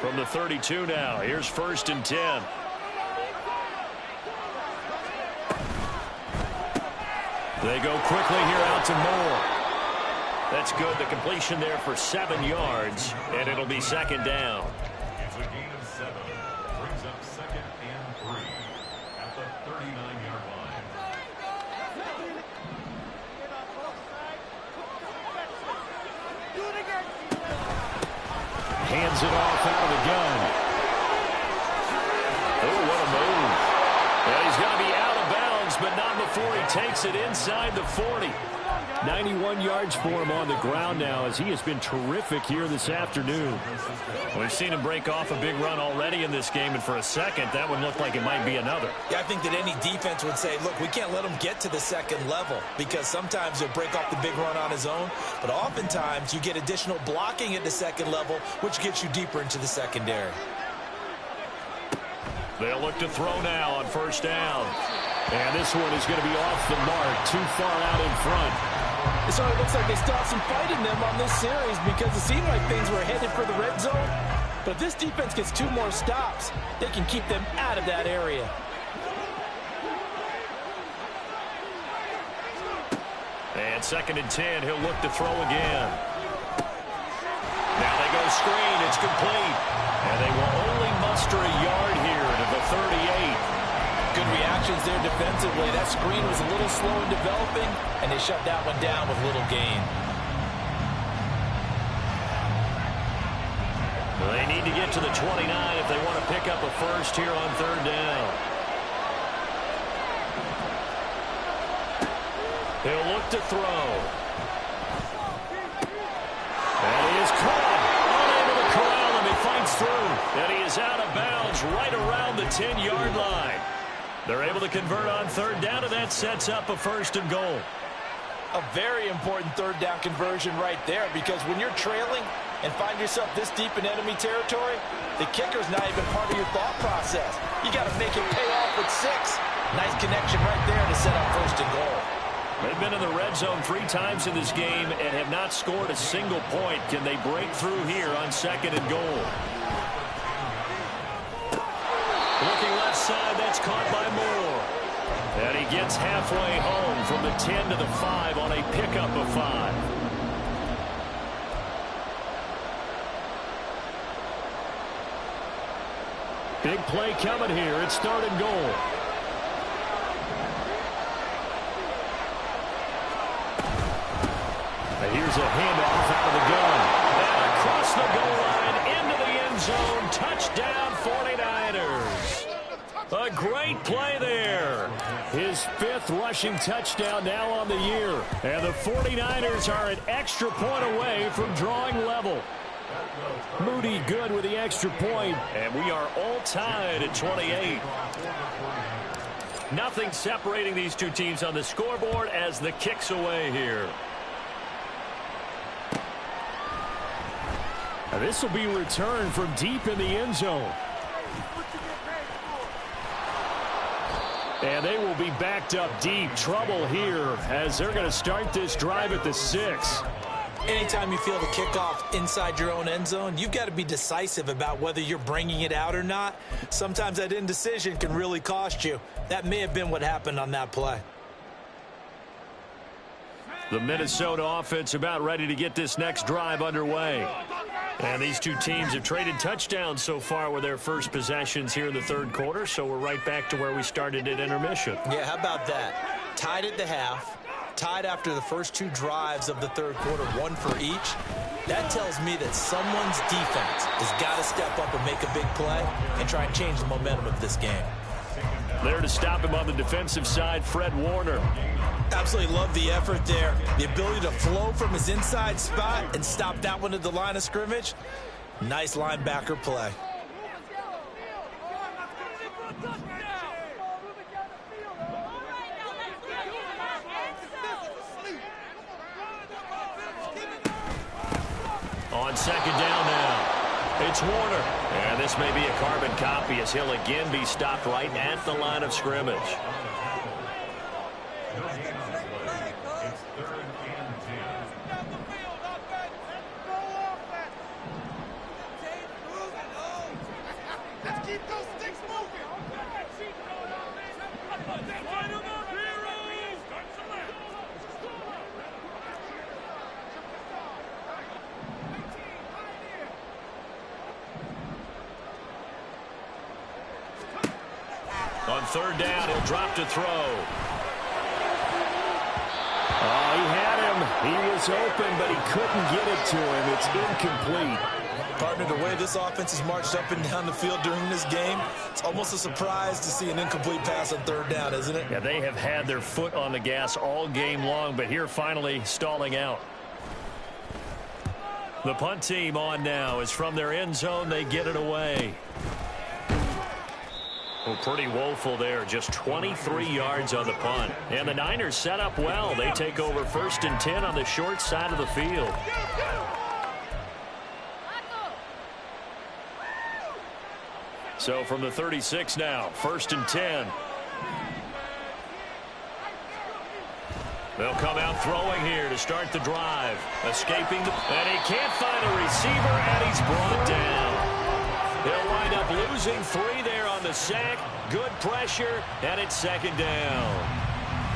From the 32 now, here's 1st and 10. They go quickly here out to Moore. That's good. The completion there for 7 yards, and it'll be 2nd down. It's a gain of 7. Brings up 2nd and 3 at the 39-yard line. Hands it off out of the gun. Oh, what a move. Well, he's going to be out of bounds, but not before he takes it inside the 40. 91 yards for him on the ground now, as he has been terrific here this afternoon. We've seen him break off a big run already in this game, and for a second, that one looked like it might be another. Yeah, I think that any defense would say, look, we can't let him get to the 2nd level, because sometimes he'll break off the big run on his own, but oftentimes you get additional blocking at the 2nd level, which gets you deeper into the secondary. They'll look to throw now on 1st down. And this one is going to be off the mark, too far out in front. So it looks like they still have some fight in them on this series, because it seemed like things were headed for the red zone. But if this defense gets 2 more stops, they can keep them out of that area. And 2nd and 10, he'll look to throw again. Now they go screen, it's complete. And they will only muster a yard here to the 38. Good reactions there defensively. That screen was a little slow in developing, and they shut that one down with little gain. Well, they need to get to the 29 if they want to pick up a first here on 3rd down. He'll look to throw. And he is caught. Unable to corral him. He fights through. And he is out of bounds right around the 10-yard line. They're able to convert on 3rd down, and that sets up a 1st and goal. A very important 3rd down conversion right there, because when you're trailing and find yourself this deep in enemy territory, the kicker's not even part of your thought process. You got to make it pay off with 6. Nice connection right there to set up 1st and goal. They've been in the red zone 3 times in this game and have not scored a single point. Can they break through here on 2nd and goal? Looking left side, that's caught by Moore. And he gets halfway home from the 10 to the 5 on a pickup of 5. Big play coming here. It's 3rd and goal. And here's a handoff out of the gun. And across the goal line, into the end zone. Touchdown, 49ers. A great play there. His 5th rushing touchdown now on the year. And the 49ers are an extra point away from drawing level. Moody good with the extra point, and we are all tied at 28. Nothing separating these two teams on the scoreboard as the kick's away here. Now this will be returned from deep in the end zone. And they will be backed up deep. Trouble here as they're going to start this drive at the 6. Anytime you feel the kickoff inside your own end zone, you've got to be decisive about whether you're bringing it out or not. Sometimes that indecision can really cost you. That may have been what happened on that play. The Minnesota offense about ready to get this next drive underway. And these two teams have traded touchdowns so far with their first possessions here in the third quarter, so we're right back to where we started at intermission. Yeah, how about that? Tied at the half, tied after the first 2 drives of the third quarter, 1 for each. That tells me that someone's defense has got to step up and make a big play and try and change the momentum of this game. There to stop him on the defensive side, Fred Warner. Absolutely love the effort there. The ability to flow from his inside spot and stop that one at the line of scrimmage. Nice linebacker play. On second down now, it's Warner. And this may be a carbon copy as he'll again be stopped right at the line of scrimmage. It's 3rd and 10. Let's keep those sticks moving. On third down, he'll drop to throw. Oh, he had him. He was open, but he couldn't get it to him. It's incomplete. Partner, the way this offense has marched up and down the field during this game, it's almost a surprise to see an incomplete pass on third down, isn't it? Yeah, they have had their foot on the gas all game long, but here finally stalling out. The punt team on now is from their end zone. They get it away. Well, pretty woeful there. Just 23 yards on the punt. And the Niners set up well. They take over 1st and 10 on the short side of the field. So from the 36 now, 1st and 10. They'll come out throwing here to start the drive. Escaping, and he can't find a receiver, and he's brought down. They'll wind up losing 3 there on the sack. Good pressure, and it's 2nd down.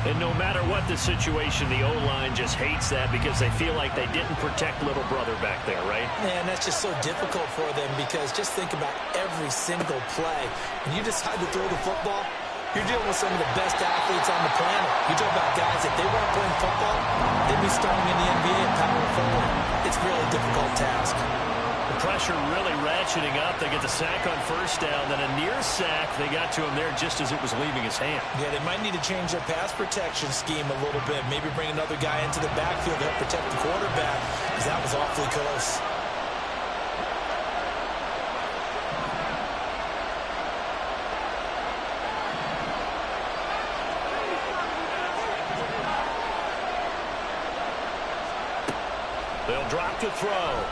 And no matter what the situation, the O-line just hates that because they feel like they didn't protect little brother back there, right? Man, that's just so difficult for them because just think about every single play. When you decide to throw the football, you're dealing with some of the best athletes on the planet. You talk about guys, if they weren't playing football, they'd be starting in the NBA and power forward. It's a really difficult task. The pressure really ratcheting up. They get the sack on 1st down, then a near sack. They got to him there just as it was leaving his hand. Yeah, they might need to change their pass protection scheme a little bit. Maybe bring another guy into the backfield to help protect the quarterback because that was awfully close. They'll drop to throw.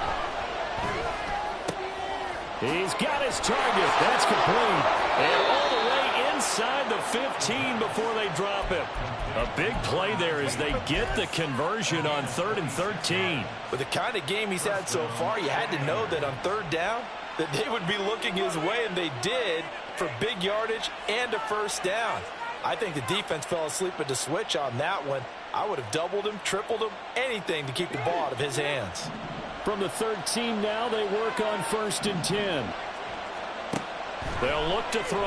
He's got his target. That's complete. And all the way inside the 15 before they drop him. A big play there as they get the conversion on 3rd and 13. With the kind of game he's had so far, you had to know that on 3rd down that they would be looking his way, and they did, for big yardage and a 1st down. I think the defense fell asleep at the switch on that one. I would have doubled him, tripled him, anything to keep the ball out of his hands. From the 13 now, they work on 1st and 10. They'll look to throw.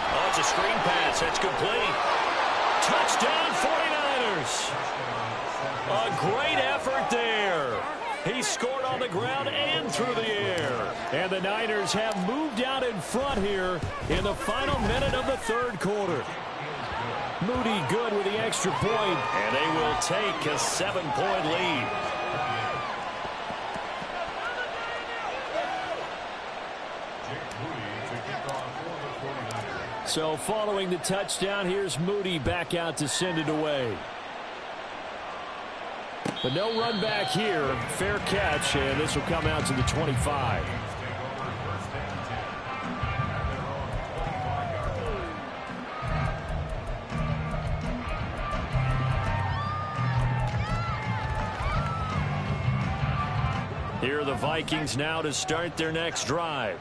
Oh, it's a screen pass. That's complete. Touchdown, 49ers. A great effort there. He scored on the ground and through the air. And the Niners have moved out in front here in the final minute of the third quarter. Moody good with the extra point, and they will take a 7-point lead. So following the touchdown, here's Moody back out to send it away. But no run back here. Fair catch, and this will come out to the 25. Here are the Vikings now to start their next drive.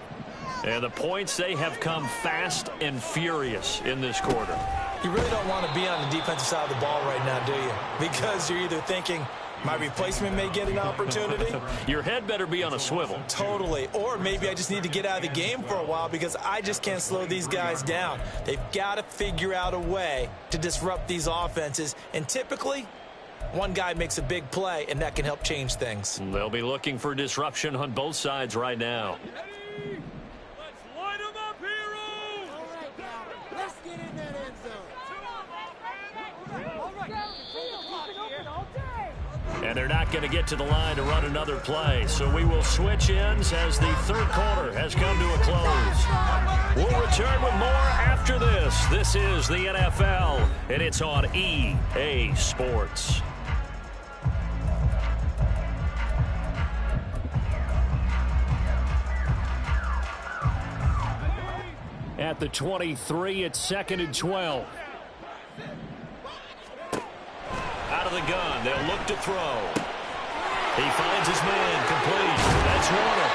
And the points, they have come fast and furious in this quarter. You really don't want to be on the defensive side of the ball right now, do you? Because you're either thinking, my replacement may get an opportunity. Your head better be on a swivel. Totally. Or maybe I just need to get out of the game for a while because I just can't slow these guys down. They've got to figure out a way to disrupt these offenses. And typically, one guy makes a big play, and that can help change things. They'll be looking for disruption on both sides right now. And they're not going to get to the line to run another play. So we will switch ends as the third quarter has come to a close. We'll return with more after this. This is the NFL, and it's on EA Sports. At the 23, it's 2nd and 12. Out of the gun, they'll look to throw. He finds his man, complete. That's Warner.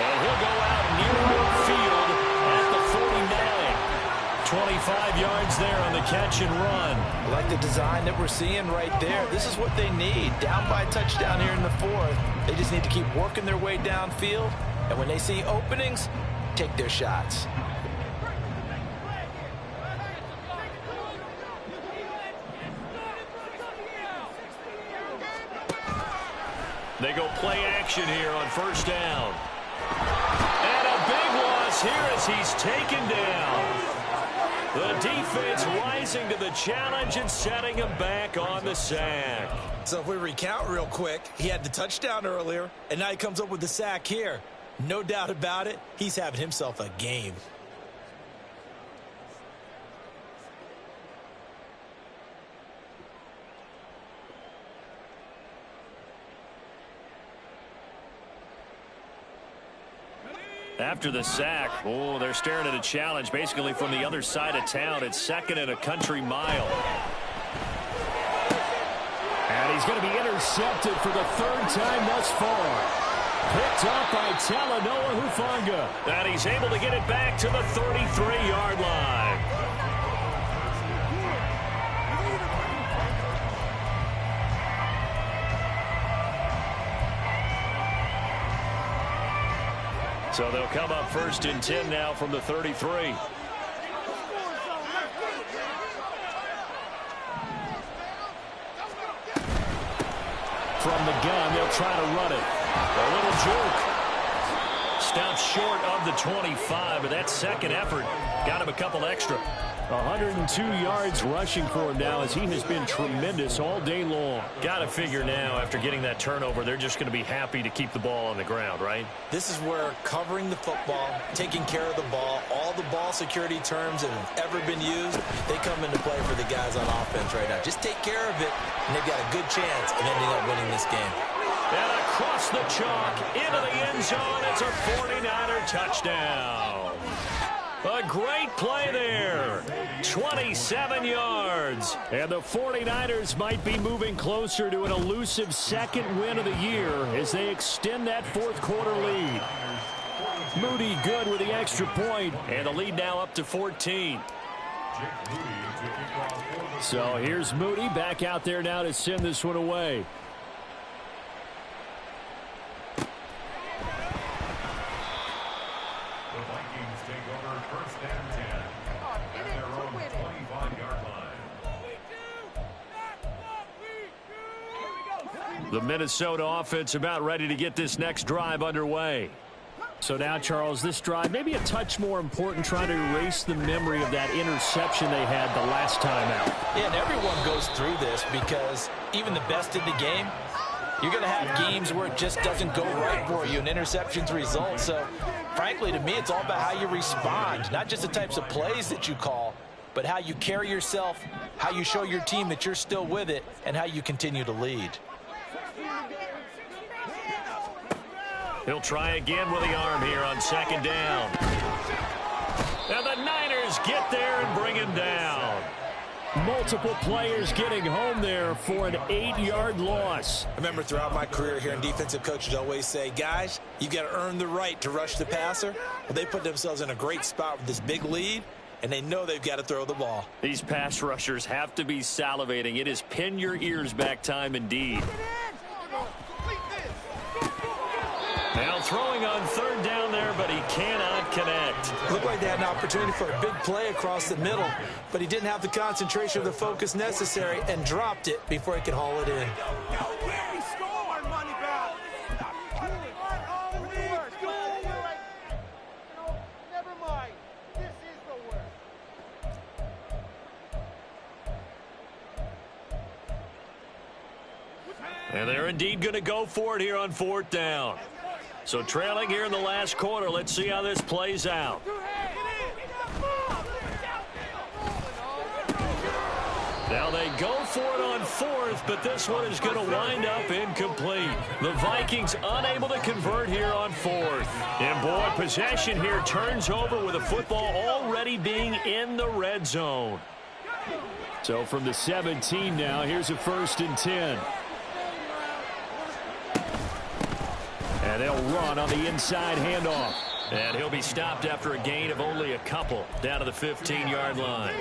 And he'll go out near midfield at the 49. 25 yards there on the catch and run. I like the design that we're seeing right there. This is what they need. Down by a touchdown here in the fourth. They just need to keep working their way downfield. And when they see openings, take their shots. They go play action here on first down. And a big loss here as he's taken down. The defense rising to the challenge and setting him back on the sack. So if we recount real quick, he had the touchdown earlier, and now he comes up with the sack here. No doubt about it, he's having himself a game. After the sack, they're staring at a challenge basically from the other side of town. It's 2nd and a country mile. And he's going to be intercepted for the 3rd time thus far. Picked up by Talanoa Hufanga. And he's able to get it back to the 33-yard line. So they'll come up 1st and 10 now from the 33. From the gun, they'll try to run it. A little juke. Stopped short of the 25, but that second effort got him a couple extra. 102 yards rushing for him now as he has been tremendous all day long. Got to figure now after getting that turnover, they're just going to be happy to keep the ball on the ground, right? This is where covering the football, taking care of the ball, all the ball security terms that have ever been used, they come into play for the guys on offense right now. Just take care of it, and they've got a good chance of ending up winning this game. And across the chalk, into the end zone, it's a 49er touchdown. A great play there. 27 yards. And the 49ers might be moving closer to an elusive second win of the year as they extend that fourth quarter lead. Moody good with the extra point, and the lead now up to 14. So here's Moody back out there now to send this one away. The Minnesota offense about ready to get this next drive underway. So now, Charles, this drive maybe a touch more important, trying to erase the memory of that interception they had the last time out. Yeah, and everyone goes through this because even the best in the game, you're going to have games where it just doesn't go right for you and interceptions result. So, frankly, to me, it's all about how you respond, not just the types of plays that you call, but how you carry yourself, how you show your team that you're still with it, and how you continue to lead. He'll try again with the arm here on second down. And the Niners get there and bring him down. Multiple players getting home there for an 8-yard loss. I remember throughout my career hearing defensive coaches always say, guys, you've got to earn the right to rush the passer. Well, they put themselves in a great spot with this big lead, and they know they've got to throw the ball. These pass rushers have to be salivating. It is pin your ears back time indeed. Now throwing on third down there, but he cannot connect. Looked like they had an opportunity for a big play across the middle, but he didn't have the concentration or the focus necessary and dropped it before he could haul it in. And they're indeed going to go for it here on fourth down. So trailing here in the last quarter. Let's see how this plays out. Now they go for it on fourth, but this one is going to wind up incomplete. The Vikings unable to convert here on fourth. And boy, possession here turns over with the football already being in the red zone. So from the 17 now, here's a 1st and 10. And they'll run on the inside handoff. And he'll be stopped after a gain of only a couple down to the 15-yard line.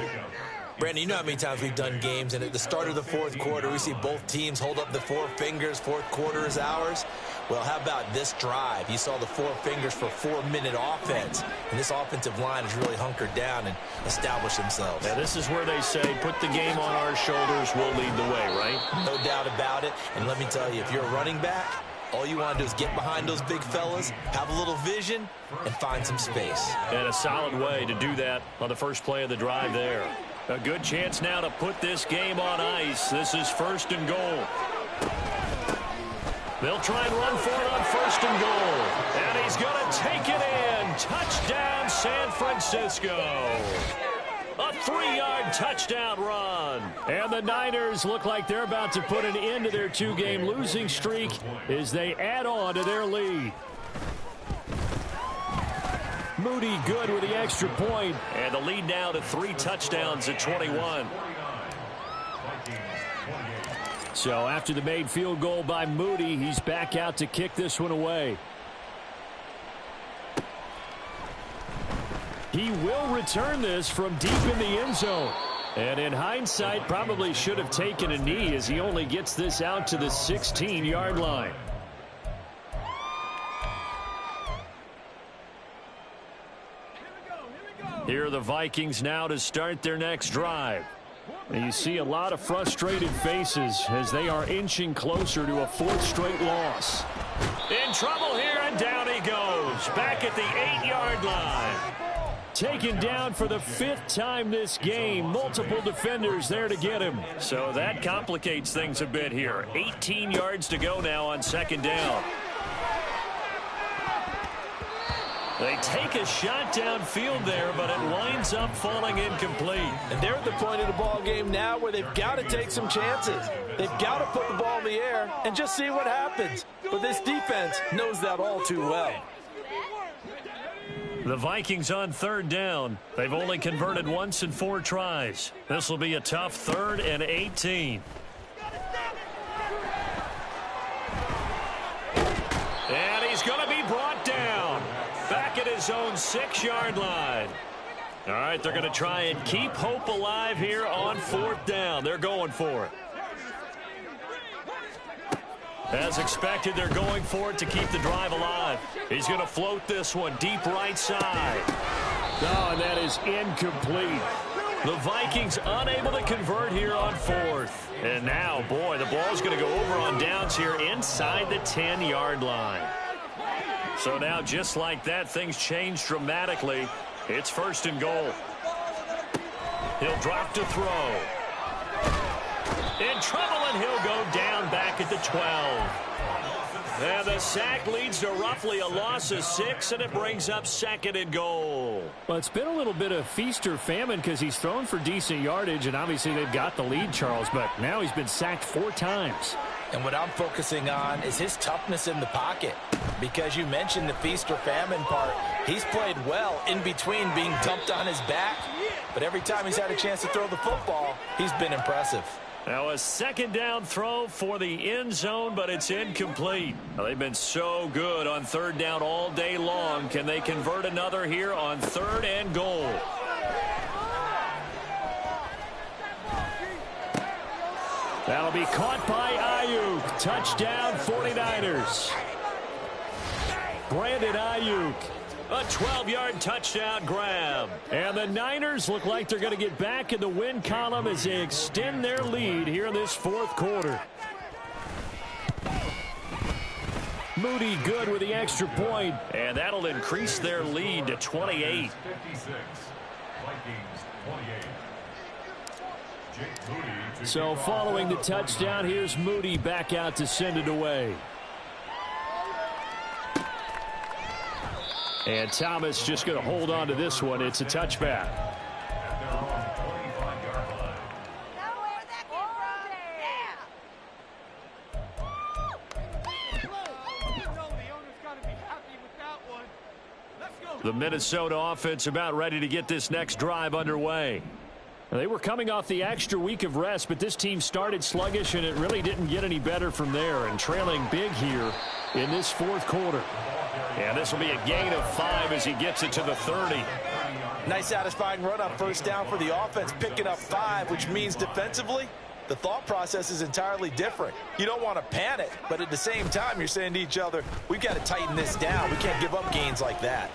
Brandon, you know how many times we've done games, and at the start of the fourth quarter, we see both teams hold up the four fingers, fourth quarter is ours. Well, how about this drive? You saw the four fingers for 4-minute offense, and this offensive line has really hunkered down and established themselves. Now, this is where they say, put the game on our shoulders, we'll lead the way, right? No doubt about it, and let me tell you, if you're a running back, all you want to do is get behind those big fellas, have a little vision, and find some space. And a solid way to do that on the first play of the drive there. A good chance now to put this game on ice. This is 1st and goal. They'll try and run for it on 1st and goal. And he's going to take it in. Touchdown, San Francisco. A 3-yard touchdown run. And the Niners look like they're about to put an end to their 2-game losing streak as they add on to their lead. Moody good with the extra point. And the lead now to 3 touchdowns at 21. So after the made field goal by Moody, he's back out to kick this one away. He will return this from deep in the end zone. And in hindsight, probably should have taken a knee as he only gets this out to the 16-yard line. Here are the Vikings now to start their next drive. And you see a lot of frustrated faces as they are inching closer to a 4th straight loss. In trouble here, and down he goes. Back at the 8-yard line. Taken down for the 5th time this game. Multiple defenders there to get him. So that complicates things a bit here. 18 yards to go now on second down. They take a shot downfield there, but it winds up falling incomplete. And they're at the point of the ball game now where they've got to take some chances. They've got to put the ball in the air and just see what happens. But this defense knows that all too well. The Vikings on third down. They've only converted once in 4 tries. This will be a tough 3rd and 18. And he's going to be brought down. Back at his own 6-yard line. All right, they're going to try and keep hope alive here on 4th down. They're going for it. As expected, they're going for it to keep the drive alive. He's going to float this one deep right side. Oh, and that is incomplete. The Vikings unable to convert here on fourth. And now, boy, the ball's going to go over on downs here inside the 10-yard line. So now, just like that, things change dramatically. It's first and goal. He'll drop to throw. In trouble, and he'll go down back at the 12. And the sack leads to roughly a loss of 6, and it brings up second and goal. Well, it's been a little bit of feast or famine because he's thrown for decent yardage, and obviously they've got the lead, Charles, but now he's been sacked 4 times. And what I'm focusing on is his toughness in the pocket. Because you mentioned the feast or famine part. He's played well in between being dumped on his back. But every time he's had a chance to throw the football, he's been impressive. Now a second down throw for the end zone, but it's incomplete. Well, they've been so good on third down all day long. Can they convert another here on third and goal? That'll be caught by Ayuk. Touchdown 49ers. Brandon Ayuk. A 12-yard touchdown grab. And the Niners look like they're going to get back in the win column as they extend their lead here in this fourth quarter. Moody good with the extra point. And that'll increase their lead to 28. 56. Vikings 28. So following the touchdown, here's Moody back out to send it away. And Thomas just going to hold on to this one. It's a touchback. At their own 25-yard line. The Minnesota offense about ready to get this next drive underway. They were coming off the extra week of rest, but this team started sluggish, and it really didn't get any better from there. And trailing big here in this fourth quarter. And this will be a gain of 5 as he gets it to the 30. Nice satisfying run on first down for the offense, picking up 5, which means defensively, the thought process is entirely different. You don't want to panic, but at the same time, you're saying to each other, we've got to tighten this down. We can't give up gains like that.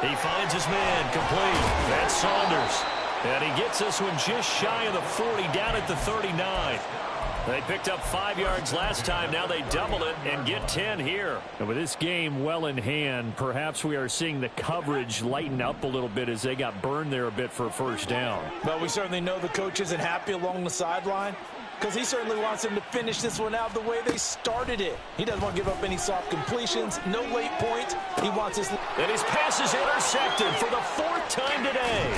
He finds his man complete. That's Saunders. And he gets this one just shy of the 40 down at the 39. They picked up 5 yards last time. Now they double it and get 10 here. And with this game well in hand, perhaps we are seeing the coverage lighten up a little bit as they got burned there a bit for a first down. But we certainly know the coach isn't happy along the sideline because he certainly wants them to finish this one out the way they started it. He doesn't want to give up any soft completions, no late points. He wants his... And his pass is intercepted for the 4th time today.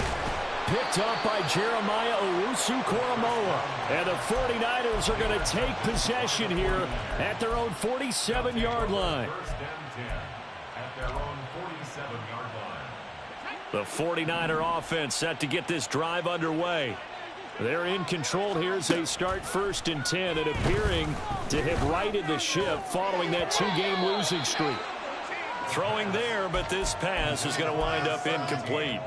Picked up by Jeremiah Owusu-Koramoah. And the 49ers are going to take possession here at their own 47-yard line. First and 10 at their own 47-yard line. The 49er offense set to get this drive underway. They're in control here as they start first and 10 and appearing to have righted the ship following that 2-game losing streak. Throwing there, but this pass is going to wind up incomplete.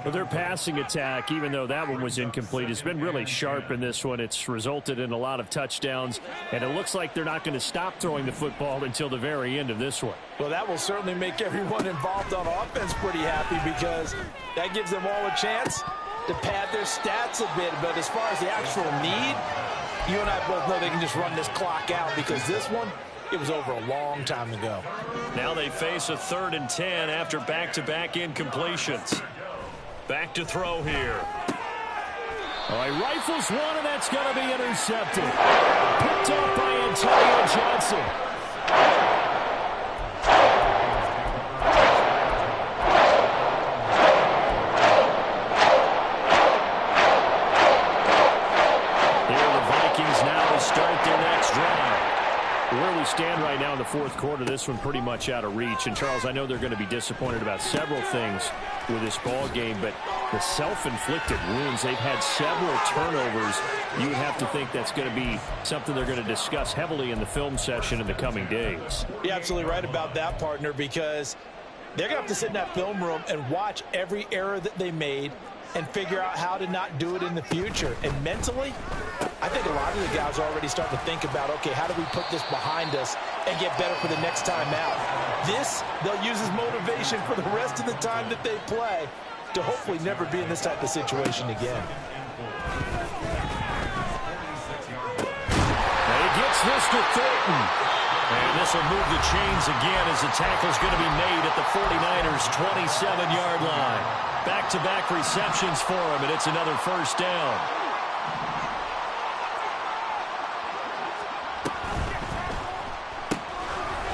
Well, their passing attack, even though that one was incomplete, has been really sharp in this one. It's resulted in a lot of touchdowns, and it looks like they're not going to stop throwing the football until the very end of this one. Well, that will certainly make everyone involved on offense pretty happy because that gives them all a chance to pad their stats a bit. But as far as the actual need, you and I both know they can just run this clock out because this one, it was over a long time ago. Now they face a 3rd and 10 after back-to-back incompletions. Back to throw here. All right, rifles one, and that's going to be intercepted. Picked up by Antonio Johnson. Here are the Vikings now to start their next drive. Where we stand right now in the fourth quarter, this one pretty much out of reach. And, Charles, I know they're going to be disappointed about several things with this ball game, but the self-inflicted wounds, they've had several turnovers. You would have to think that's going to be something they're going to discuss heavily in the film session in the coming days. You're absolutely right about that, partner, because they're going to have to sit in that film room and watch every error that they made and figure out how to not do it in the future. And mentally, I think a lot of the guys are already starting to think about, okay, how do we put this behind us and get better for the next time out? This, they'll use as motivation for the rest of the time that they play. to hopefully never be in this type of situation again. And he gets this to Thornton. And this will move the chains again as the tackle's going to be made at the 49ers' 27-yard line. Back-to-back receptions for him, and it's another first down.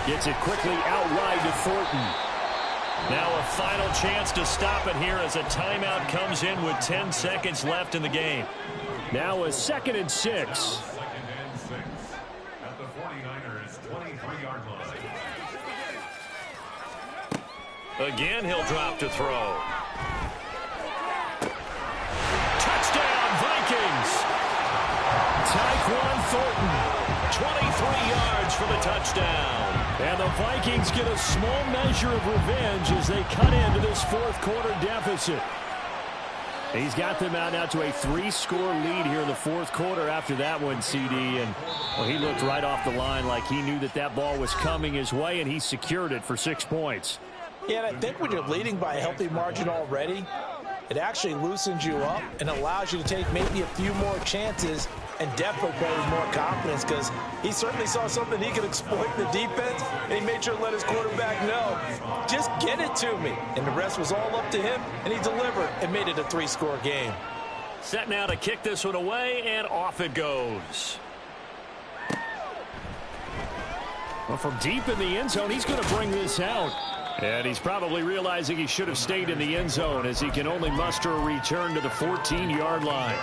Gets it quickly out wide to Thornton. Now a final chance to stop it here as a timeout comes in with 10 seconds left in the game. Now a 2nd and 6. At the 49ers 23-yard line. Again, he'll drop to throw. Touchdown, Vikings! Tyquan Thornton, 23 yards for the touchdown. And the Vikings get a small measure of revenge as they cut into this fourth-quarter deficit. He's got them out now to a 3-score lead here in the fourth quarter after that one, CD. And well, he looked right off the line like he knew that that ball was coming his way, and he secured it for 6 points. Yeah, and I think when you're leading by a healthy margin already, it actually loosens you up and allows you to take maybe a few more chances and definitely play with more confidence, because he certainly saw something he could exploit in the defense, and he made sure to let his quarterback know, just get it to me. And the rest was all up to him, and he delivered and made it a 3-score game. Set now to kick this one away, and off it goes. Well, from deep in the end zone, he's going to bring this out. And he's probably realizing he should have stayed in the end zone as he can only muster a return to the 14-yard line.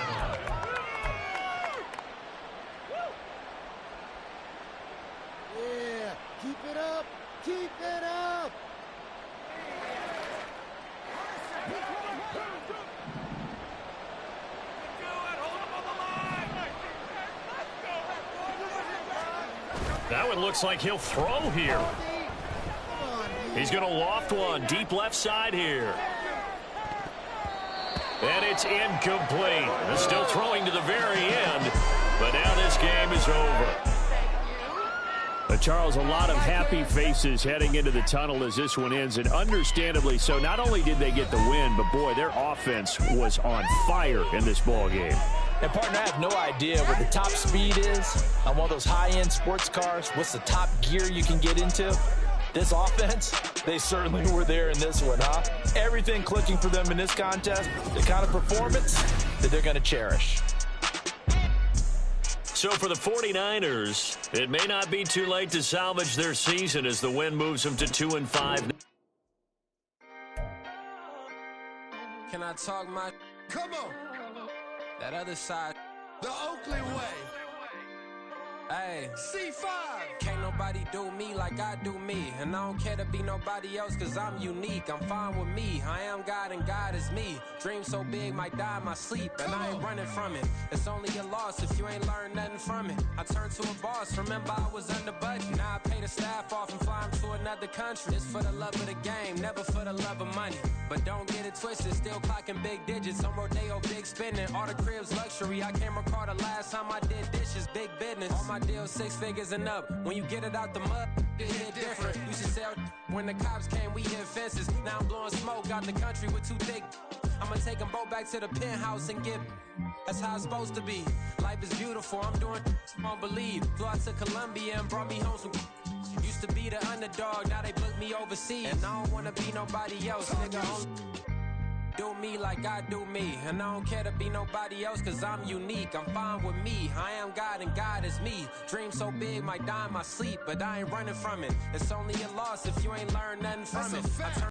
Yeah, keep it up, keep it up. That one looks like he'll throw here. He's going to loft one deep left side here. And it's incomplete. They're still throwing to the very end, but now this game is over. But Charles, a lot of happy faces heading into the tunnel as this one ends, and understandably so. Not only did they get the win, but boy, their offense was on fire in this ball game. And partner, I have no idea what the top speed is on one of those high-end sports cars. What's the top gear you can get into? This offense, they certainly were there in this one, huh? Everything clicking for them in this contest, the kind of performance that they're going to cherish. So for the 49ers, it may not be too late to salvage their season as the win moves them to 2-5. Can I talk my... Come on, That other side... the Oakland way. Hey. C5. Can't nobody do me like I do me. And I don't care to be nobody else, cause I'm unique. I'm fine with me. I am God and God is me. Dream so big, might die in my sleep. And I ain't running from it. It's only a loss if you ain't learned nothing from it. I turned to a boss, remember I was under budget. Now I pay the staff off and fly them to another country. It's for the love of the game, never for the love of money. But don't get it twisted, still clocking big digits. On Rodeo, big spending, all the cribs luxury. I can't recall the last time I did dishes, big business. All my deals 6 figures and up. When you get it out the mud, it hit different. Used to sell when the cops came, we hit fences. Now I'm blowing smoke out the country with 2 thick. I'ma take them both back to the penthouse and get. That's how it's supposed to be. Life is beautiful, I'm doing I don't believe. Flew out to Colombia and brought me home some. Used to be the underdog, now they booked me overseas. And I don't wanna be nobody else, nigga. Do me like I do me. And I don't care to be nobody else, cause I'm unique. I'm fine with me. I am God and God is me. Dream so big, might die in my sleep, but I ain't running from it. It's only a loss if you ain't learned nothing from it.